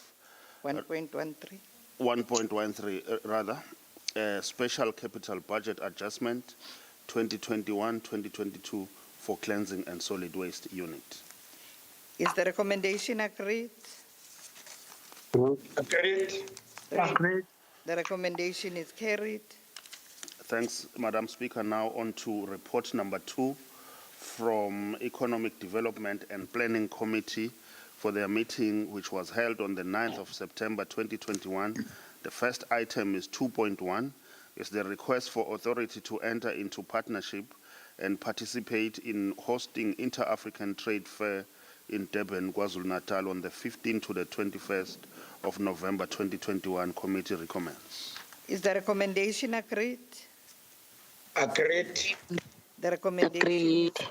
1.13. 1.13, special capital budget adjustment 2021-2022 for cleansing and solid waste unit. Is the recommendation agreed? Agreed. Agreed. The recommendation is carried. Thanks, Madam Speaker. Now on to report number 2 from Economic Development and Planning Committee for their meeting, which was held on the 9th of September 2021. The first item is 2.1. Is the request for authority to enter into partnership and participate in hosting Inter-African Trade Fair in Durban, KwaZulu-Natal on the 15th to the 21st of November 2021. Committee recommends. Is the recommendation agreed? Agreed. The recommendation Agreed. is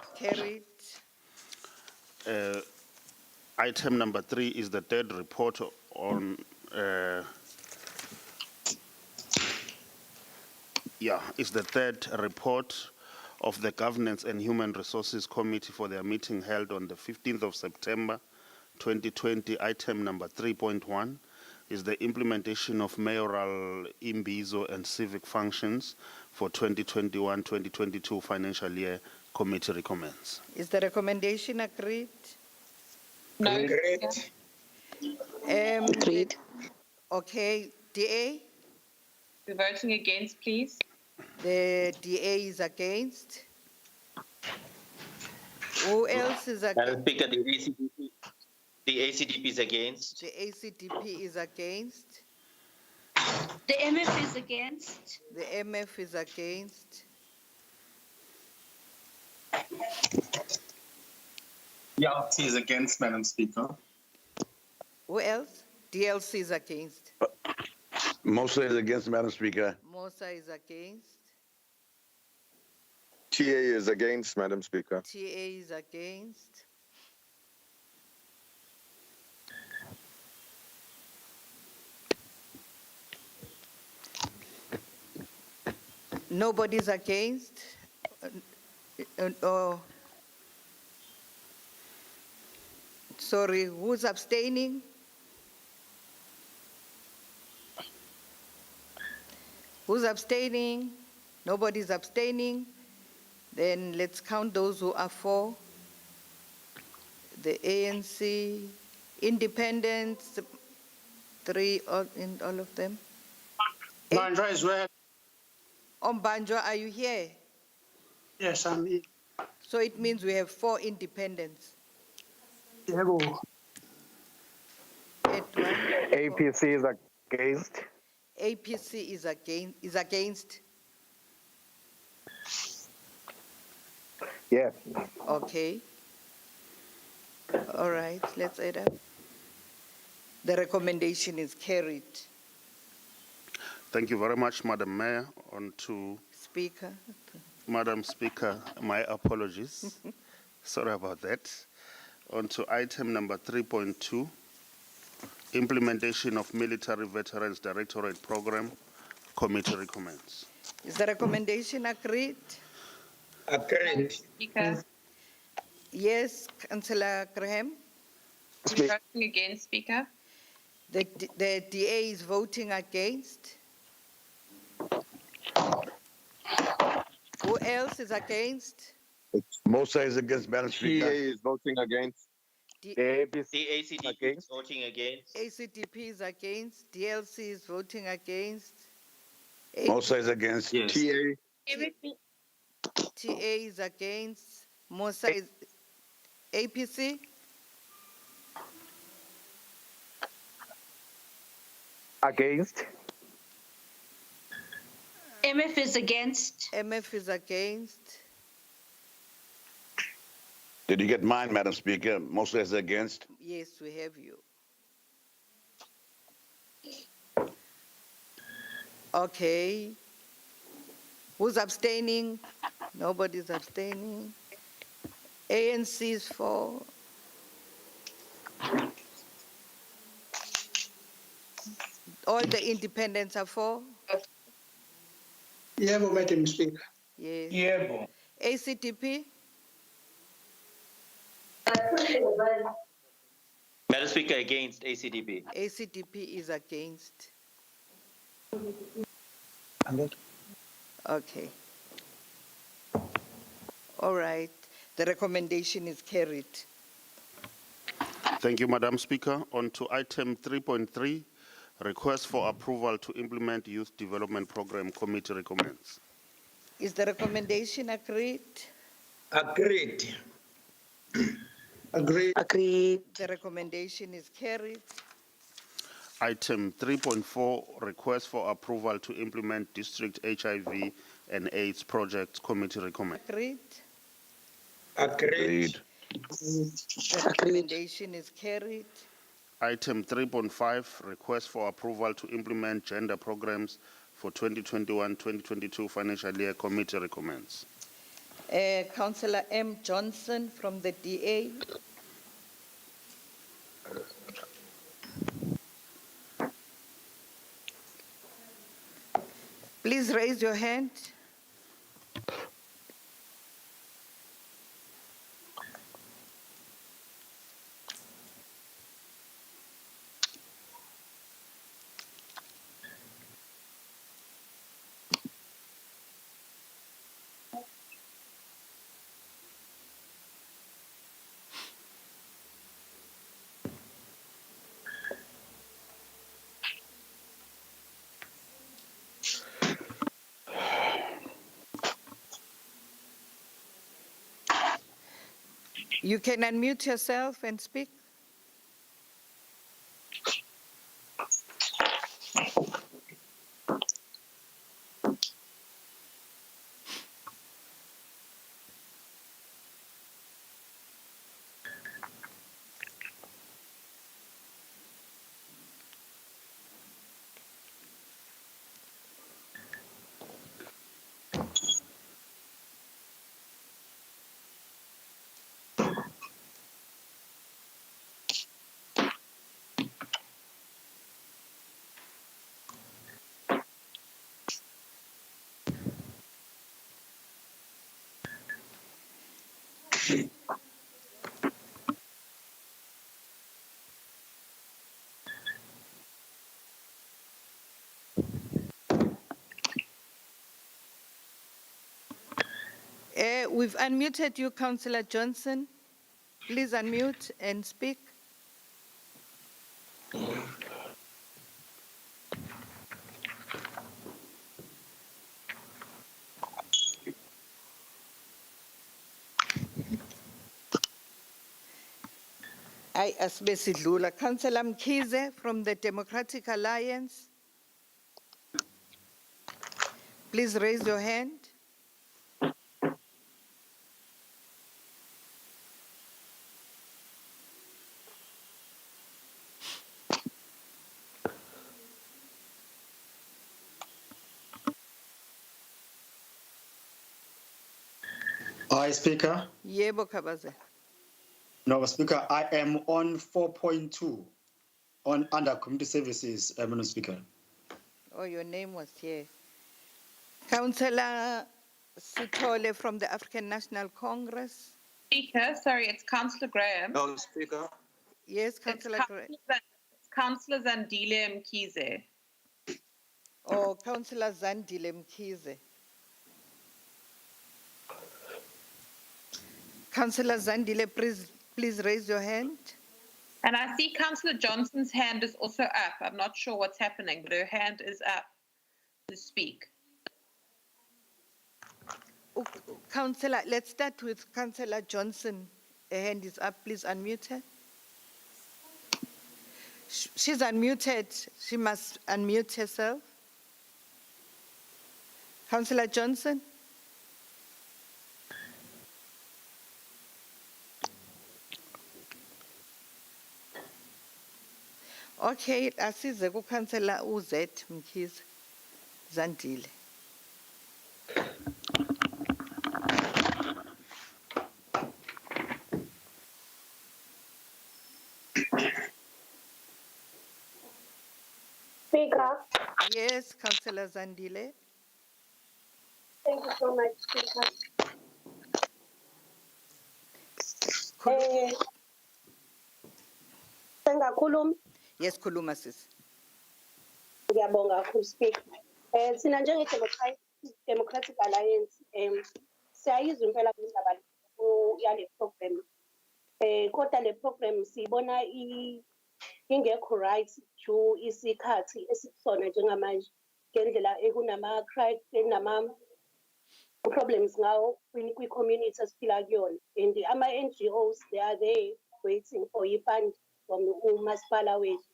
carried. Item number 3 is the third report on is the third report of the Governance and Human Resources Committee for their meeting held on the 15th of September 2020. Item number 3.1 is the implementation of mayoral imbizo and civic functions for 2021-2022 financial year. Committee recommends. Is the recommendation agreed? No. Agreed. Agreed. Okay, DA? We're voting against, please. The DA is against. Who else is Madam against? Speaker, the ACDP is against. The ACDP is against. The MF is against. The MF is against. DRC is against, Madam Speaker. Who else? DLC is against. Mosa is against, Madam Speaker. Mosa is against. TA is against, Madam Speaker. TA is against. Nobody's against. Sorry, who's abstaining? Who's abstaining? Nobody's abstaining. Then let's count those who are for. The ANC, independents, 3 in all of them. Banjwa as well. Banjwa, are you here? Yes, I'm here. So it means we have 4 independents. Yebo. APC is against. APC is against. Yes. Okay. All right, let's add up. The recommendation is carried. Thank you very much, Madam Mayor. On to Speaker. Madam Speaker, my apologies. Sorry about that. On to item number 3.2, implementation of Military Veterans Directorate Program. Committee recommends. Is the recommendation agreed? Agreed. Speaker, Yes, Councillor Graham. I'm voting against, Speaker. The DA is voting against. Who else is against? Mosa is against, Madam TA Speaker. is voting against. The APC ACDP against. is voting against. ACDP is against. DLC is voting against. Mosa is against. Yes. TA is against. Mosa is APC. Against. MF is against. MF is against. Did you get mine, Madam Speaker? Mosa is against. Yes, we have you. Okay. Who's abstaining? Nobody's abstaining. ANC is for. All the independents are for? Yebo, Madam Speaker. Yes. Yebo. ACDP? Madam Speaker, against ACDP. ACDP is against. Okay. All right. The recommendation is carried. Thank you, Madam Speaker. On to item 3.3, request for approval to implement Youth Development Program. Committee recommends. Is the recommendation agreed? Agreed. Agreed. Agreed. The recommendation is carried. Item 3.4, request for approval to implement District HIV and AIDS Project. Committee recommends. Agreed. Agreed. The recommendation is carried. Item 3.5, request for approval to implement gender programs for 2021-2022 financial year. Committee recommends. Councillor M. Johnson from the DA. Please raise your hand. You can unmute yourself and speak. We've unmuted you, Councillor Johnson. Please unmute and speak. I Asbesidlula. Councillor Mkhize from the Democratic Alliance. Please raise your hand. Hi, Speaker. Yebo Kabaze. No, Speaker, I am on 4.2 on under community services, Madam Speaker. Oh, your name was here. Councillor Sithole from the African National Congress. Speaker, sorry, it's Councillor Graham. No, Speaker. Yes, Councillor Graham. It's Councillor Zandile Mkhize. Or Councillor Zandile Mkhize. Councillor Zandile, please raise your hand. And I see Councillor Johnson's hand is also up. I'm not sure what's happening, but her hand is up to speak. Councillor, let's start with Councillor Johnson. Her hand is up. Please unmute her. She's unmuted. She must unmute herself. Councillor Johnson. Okay, asize kuCouncillor UZ Mkhize Zandile. Speaker. Yes, Councillor Zandile. Thank you so much, Speaker. Sengakhuluma. Yes, khuluma sis. Ngiyabonga kakhulu, Speaker. Sina Democratic Alliance siyayizwa impela indaba yale program. Kodwa le program siyibona ingekho right to isikhathi esisona njengamanje ngendlela ekunama problems ngawo kwi-community esiphila kuyona, and ama-NGOs they are there waiting for i-fund from umasipala wethu.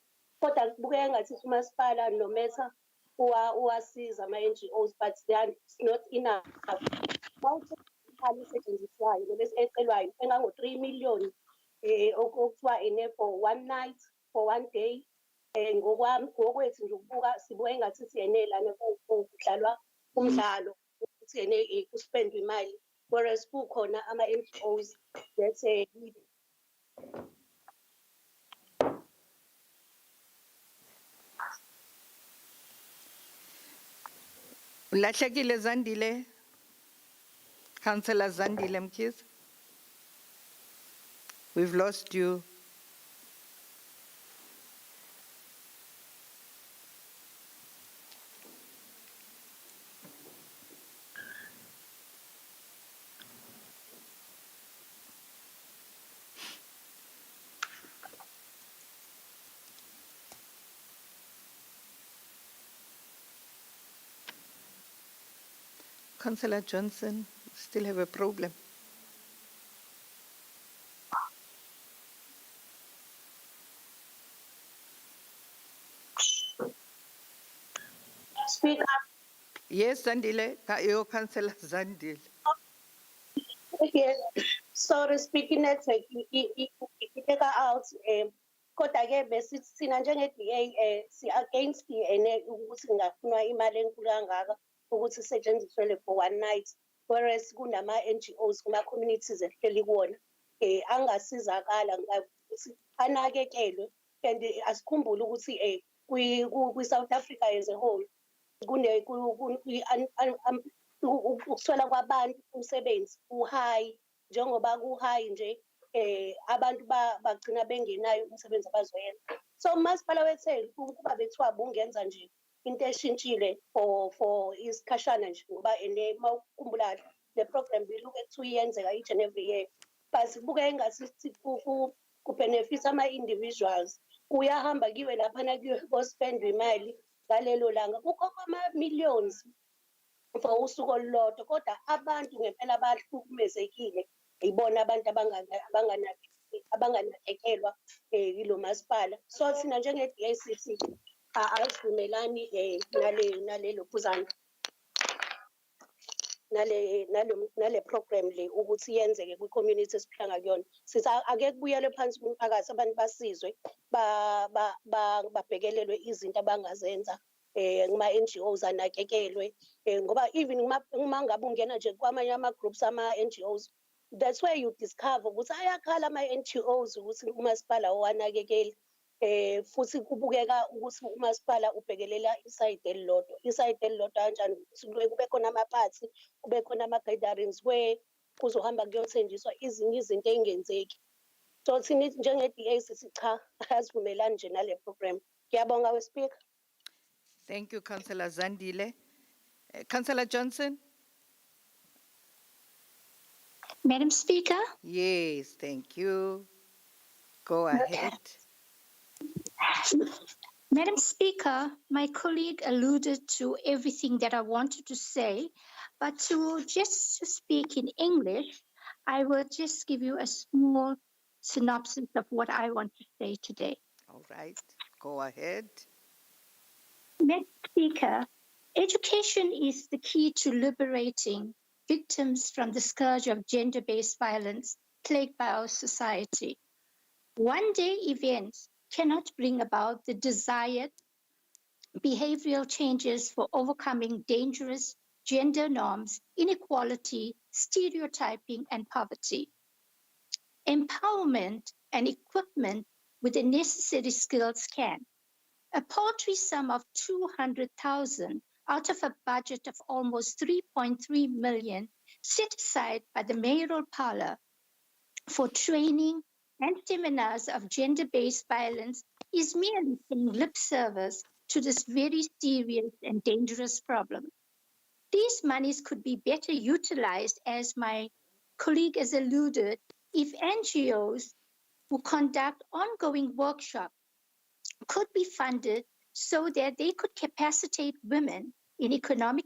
Kodwa kubukeka ngathi umasipala no matter uwasiza ama-NGOs, but it's not enough. Imali esetshenziswayo noma ecelwayo engango-3 million okuthiwa ene for one night, for one day. Ngokwethu nje ukubuka sibuka engathi siyenelana kudlalwa umdlalo ukuthi kuspendwe imali, whereas kukhona ama-NGOs that Ulahlekile Zandile. Councillor Zandile Mkhize. We've lost you. Councillor Johnson, still have a problem. Speaker, Yes, Zandile, your Councillor Zandile. yes, sorry, speaking network, take out, kodwa ke besithi sina njenge-DA si against ukuthi kungafunwa imali enkulu kangaka ukuthi isetshenziswele for one night, whereas kunama-NGOs kuma-communities ehleli kuwona angasizakala ukuthi anakekelwe. And asikhumbule ukuthi kwi-South Africa as a whole ukuswela kwabantu umsebenzi u-high, njengoba ku-high nje abantu bagcina bengenayo umsebenzi abazoyenza. So umasipala wetheli kuba bethiwa bungenza nje into eshintshile for isikhashana nje ngoba mawukhumbula le program biluke kuthiwa iyenzeka each and every year, but buke engasithi kubenefit ama-individuals, kuyahamba kiwe laphana kospendwa imali ngalelo langa kukhokha ama-millions for usuku olulodwa, kodwa abantu ngempela bahlukumezekile yibona abantu abanganakekelwa yilo masipala. So thina njenge-DACC asivumelani nalelo phuzane nale program le ukuthi yenzeke kwi-community esiphila kuyona. Sithi ake kubuyelwe phansi kumphakathi, abantu basizwe babhekelelwe izinto abangazenza, kuma-NGOs anakekelwe, ngoba even uma ngabe ungena nje kwamanye ama-groups ama-NGOs, that's where you discover ukuthi ayakhala ama-NGOs ukuthi umasipala owanakekeli, futhi kubukeka ukuthi umasipala ubhekelela isayidi elilodwa kanjani ukuthi kube khona amaphathi, kube khona ama-gatherings where kuzohamba kuyothenjiswa izinye izinto ey'ngenzeki. So thina njenge-DA sithi cha, asivumelani nje nale program. Ngiyabonga we-Speaker. Thank you, Councillor Zandile. Councillor Johnson? Madam Speaker, Yes, thank you. Go ahead. Madam Speaker, my colleague alluded to everything that I wanted to say, but to speak in English, I will just give you a small synopsis of what I want to say today. All right, go ahead. Madam Speaker, education is the key to liberating victims from the scourge of gender-based violence plagued by our society. One-day events cannot bring about the desired behavioral changes for overcoming dangerous gender norms, inequality, stereotyping, and poverty. Empowerment and equipment with the necessary skills can. A paltry sum of 200,000 out of a budget of almost 3.3 million set aside by the mayoral parlor for training and seminars of gender-based violence is merely paying lip service to this very serious and dangerous problem. These monies could be better utilized, as my colleague has alluded, if NGOs who conduct ongoing workshops could be funded so that they could capacitate women in economic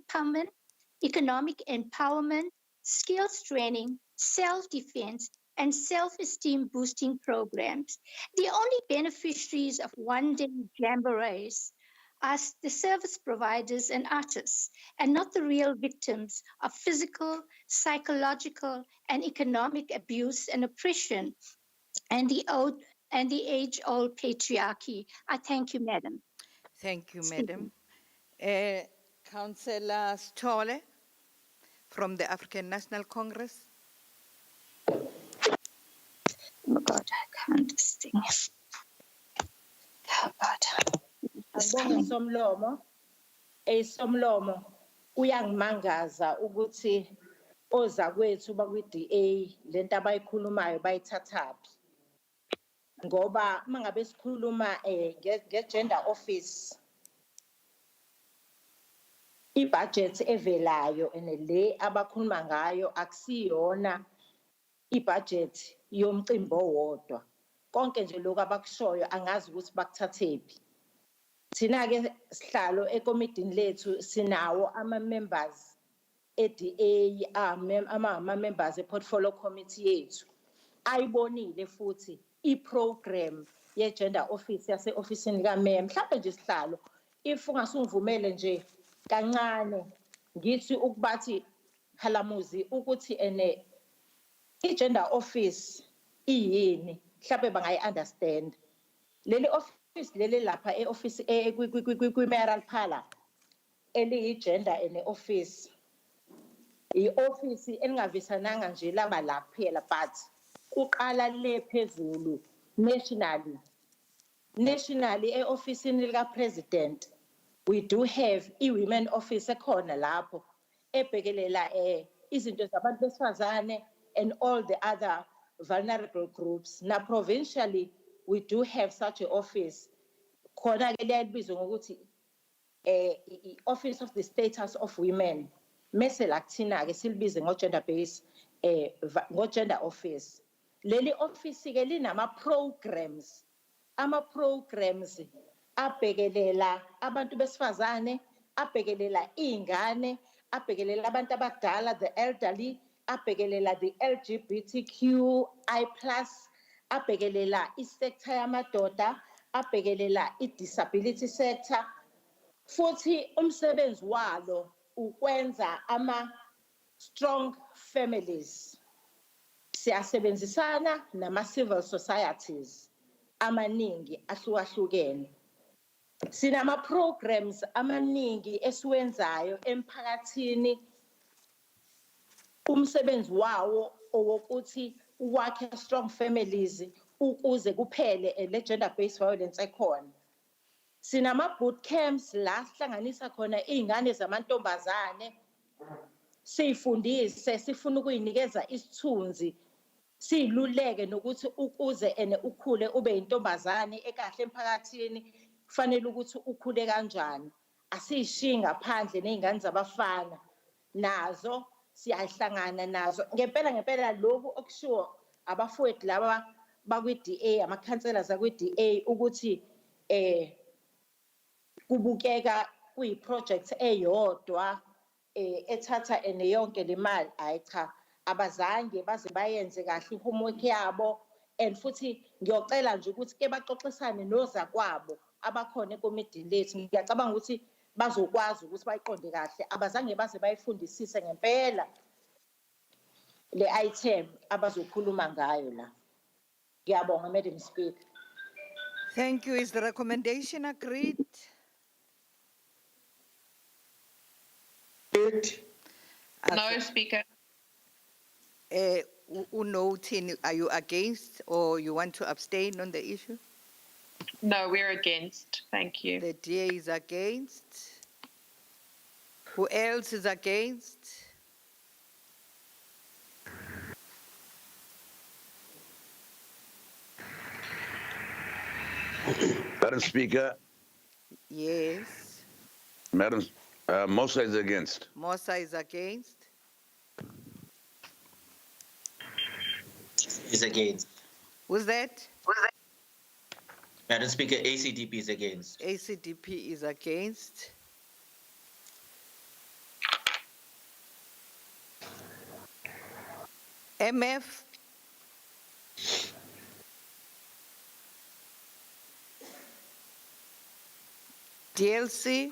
empowerment, skills training, self-defense, and self-esteem boosting programs. The only beneficiaries of one-day jamborees are the service providers and artists, and not the real victims of physical, psychological, and economic abuse and oppression and the age-old patriarchy. I thank you, Madam. Thank you, Madam. Councillor Stolle from the African National Congress. Oh God, I can't this thing. Oh God. Abonge somlomo, somlomo uyangimangaza ukuthi ozakwethu bakwi-DA lento abayikhulumayo bayithathaphi. Ngoba mangabe sikhuluma nge-gender office, ibudget evelayo ene le abakhuluma ngayo akusiyona ibudget yomcimbi owodwa. Konke nje lokho abakushoyo angazi ukuthi bakuthathephi. Thina-ke sihlalo ekomidini lethu sinawo ama-members e-DA, ama-members e-portfolio committee yethu ayibonile futhi i-program ye-gender office yase-ofisini kameya. Mhlawumbe nje sihlalo if ungasungivumele nje kancane ngithi ukubathi Halamuzi ukuthi i-gender office iyini mhlawumbe bangayi-understand leli office leli lapha e-office kwi-mayoral parlour eliyi-gender office i-office elingavisananga nje laba la kuphela but kuqala le phezulu nationally e-ofisini lika-president we do have i-women office ekhona lapho ebhekelela izinto zabantu besifazane and all the other vulnerable groups. Now provincially we do have such an office khona ke liyabizwa ngokuthi Office of the Status of Women mase la kuthina ke silibize ngo-gender base ngo-gender office leli office ke linama programs ama-programs abhekelela abantu besifazane abhekelela iy'ngane abhekelela abantu abadala the elderly abhekelela the LGBTQI+, abhekelela i-sector yamadoda abhekelela i-disability sector futhi umsebenzi walo ukwenza ama-strong families siyasebenzisana nama-civil societies amaningi ahlukahlukene sinama-programs amaningi esiwenzayo emphakathini umsebenzi wawo owokuthi wakhe strong families ukuze kuphele le gender based violence ekhona sinama-boot camps la sihlanganisa khona iy'ngane zamantombazane siyifundise sifuna ukuyinikeza isithunzi siyiluleke nokuthi ukuze ukhule ube yintombazane ekahle emphakathini kufanele ukuthi ukhule kanjani asiyishiyi ngaphandle ney'ngane zabafana nazo siyahlangana nazo ngempela lokhu okushiwo abafowethu laba bakwi-DA ama-councillors akwi-DA ukuthi kubukeka kuyi-project eyodwa ethatha yonke le mali hayi cha abazange baze bayenze kahle i-homework yabo and futhi ngiyocela nje ukuthi ke baxoxisane nozakwabo abakhona ekomidini lethu ngiyacabanga ukuthi bazokwazi ukuthi bayiqonde kahle abazange baze bayifundisise ngempela le item abazokhuluma ngayo la ngiyabonga Madam Speaker. Thank you. Is the recommendation agreed? No, Speaker. Unotin, are you against or you want to abstain on the issue? No, we're against. Thank you. The DA is against. Who else is against? Madam Speaker, Yes. Madam, Mosa is against. Mosa is against. Is against. Who's that? Madam Speaker, ACDP is against. ACDP is against. MF? DLC?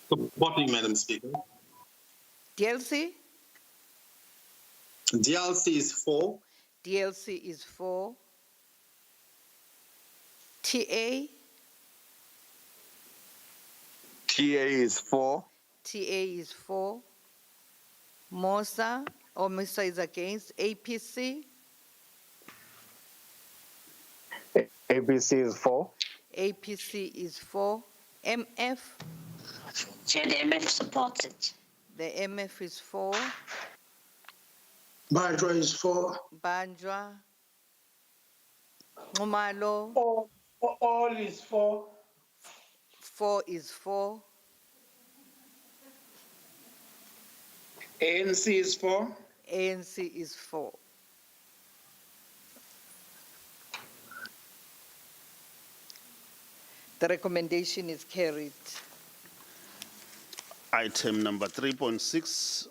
Supporting, Madam Speaker. DLC? DLC is 4. DLC is 4. TA? TA is 4. TA is 4. Mosa is against. APC? APC is 4. APC is 4. MF? Chair, the MF supports it. The MF is 4. Banjwa is 4. Banjwa? Ngumalo? All is 4. 4 is 4. ANC is 4. ANC is 4. The recommendation is carried. Item number 3.6,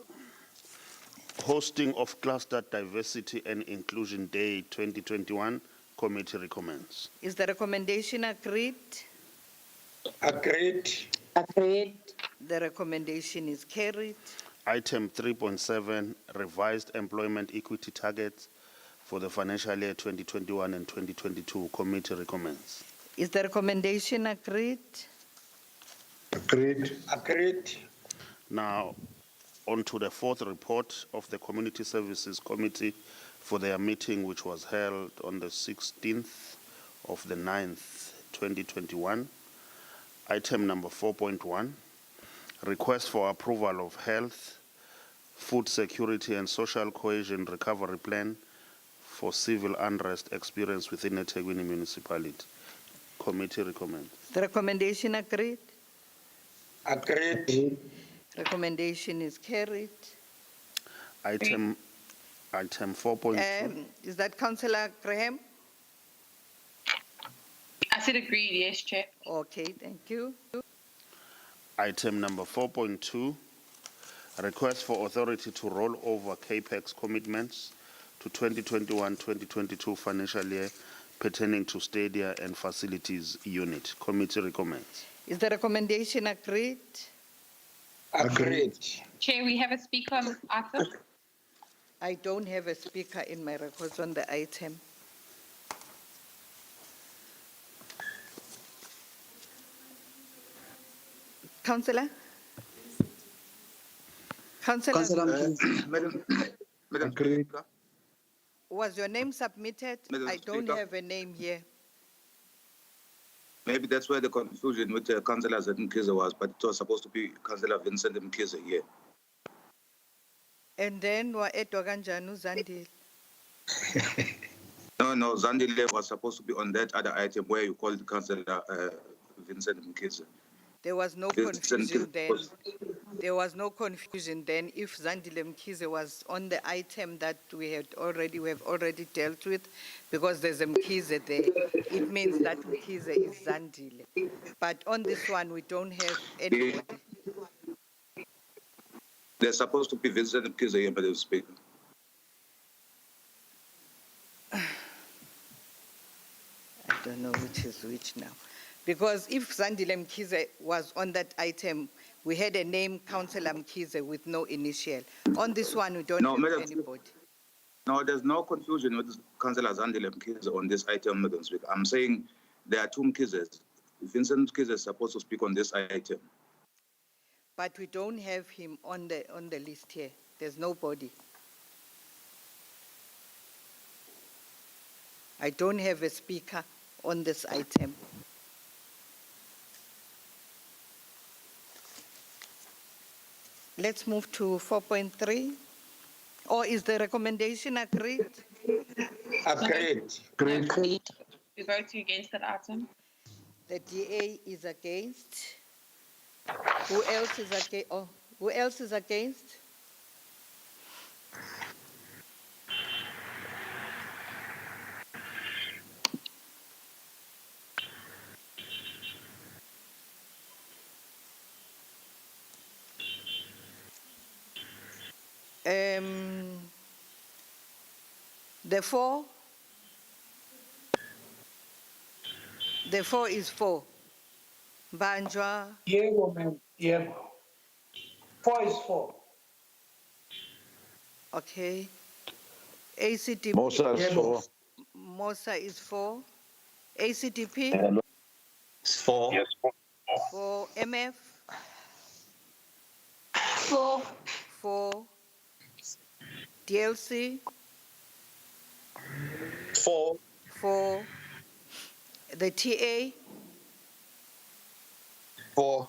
hosting of Cluster Diversity and Inclusion Day 2021, committee recommends. Is the recommendation agreed? Agreed. Agreed. The recommendation is carried. Item 3.7, revised employment equity targets for the financial year 2021 and 2022. Committee recommends. Is the recommendation agreed? Agreed. Agreed. Now, on to the fourth report of the Community Services Committee for their meeting, which was held on the 16th of the 9th, 2021. Item number 4.1, request for approval of health, food security and social cohesion recovery plan for civil unrest experienced within the eThekwini municipality. Committee recommends. The recommendation agreed? Agreed. Recommendation is carried. Item 4.2. Is that Councillor Graham? I said agreed, yes, Chair. Okay, thank you. Item number 4.2, request for authority to roll over CAPEX commitments to 2021-2022 financial year pertaining to stadia and facilities unit. Committee recommends. Is the recommendation agreed? Agreed. Chair, we have a speaker on this item. I don't have a speaker in my records on the item. Councillor? Councillor? Madam Speaker. Was your name submitted? Madam I don't Speaker. have a name here. Maybe that's where the confusion with Councillor Mkhize was, but it was supposed to be Councillor Vincent Mkhize here. And then wa-edwa kanjani uZandile? No, Zandile was supposed to be on that other item where you called Councillor Vincent Mkhize. There was no Vincent confusion Mkhize then. was- There was no confusion then if Zandile Mkhize was on the item that we have already dealt with, because there's a Mkhize there. It means that Mkhize is Zandile. But on this one, we don't have anybody. They're supposed to be Vincent Mkhize here, Madam Speaker. I don't know which is which now. Because if Zandile Mkhize was on that item, we had a name, Councillor Mkhize, with no initial. On this one, we don't No, have Madam anybody. No, there's no confusion with Councillor Zandile Mkhize on this item, Madam Speaker. I'm saying there are two Mkhizes. Vincent Mkhize is supposed to speak on this item. But we don't have him on the list here. There's nobody. I don't have a speaker on this item. Let's move to 4.3. Or is the recommendation agreed? Agreed. Agreed. We're voting against that item. The DA is against. Who else is against? Oh, who else is against? The four is 4. Banjwa. Yebo, ma'am. Yebo. 4 is 4. Okay. ACDP. Mosa is Yebo. 4. Mosa is 4. ACDP. It's 4. Yes. 4. MF. 4. 4. DLC. 4. 4. The TA. 4.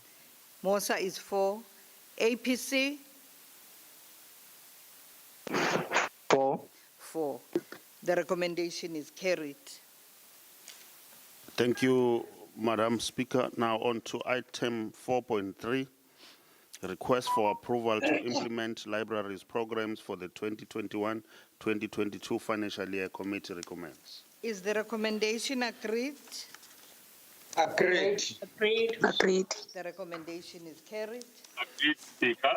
Mosa is 4. APC. 4. 4. The recommendation is carried. Thank you, Madam Speaker. Now on to item 4.3, request for approval to implement libraries programs for the 2021-2022 financial year. Committee recommends. Is the recommendation agreed? Agreed. Agreed. Agreed. The recommendation is carried. Agreed, Speaker.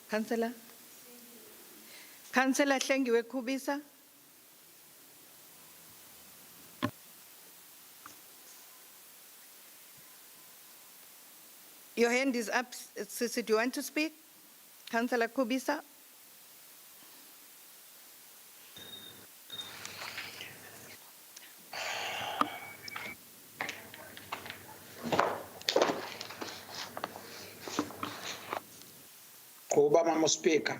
Councillor? Councillor Hlengiwe Kubisa? Your hand is up, Sisi. Do you want to speak? Councillor Kubisa? Kuba Mama Speaker.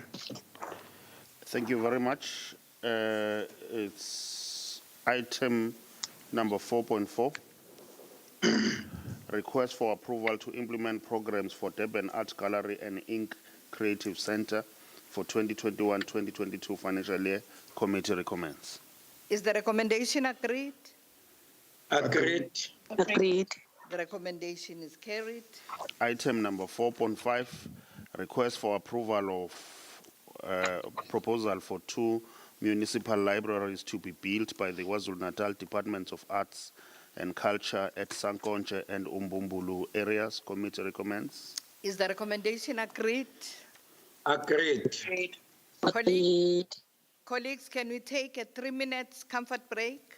Thank you very much. It's item number 4.4. Request for approval to implement programs for Durban Art Gallery and Ink Creative Center for 2021-2022 financial year. Committee recommends. Is the recommendation agreed? Agreed. Agreed. The recommendation is carried. Item number 4.5, request for approval of proposal for 2 municipal libraries to be built by the KwaZulu-Natal Departments of Arts and Culture at Sankonje and Umbumbulu areas. Committee recommends. Is the recommendation agreed? Agreed. Colleagues, can we take a 3 minutes comfort break?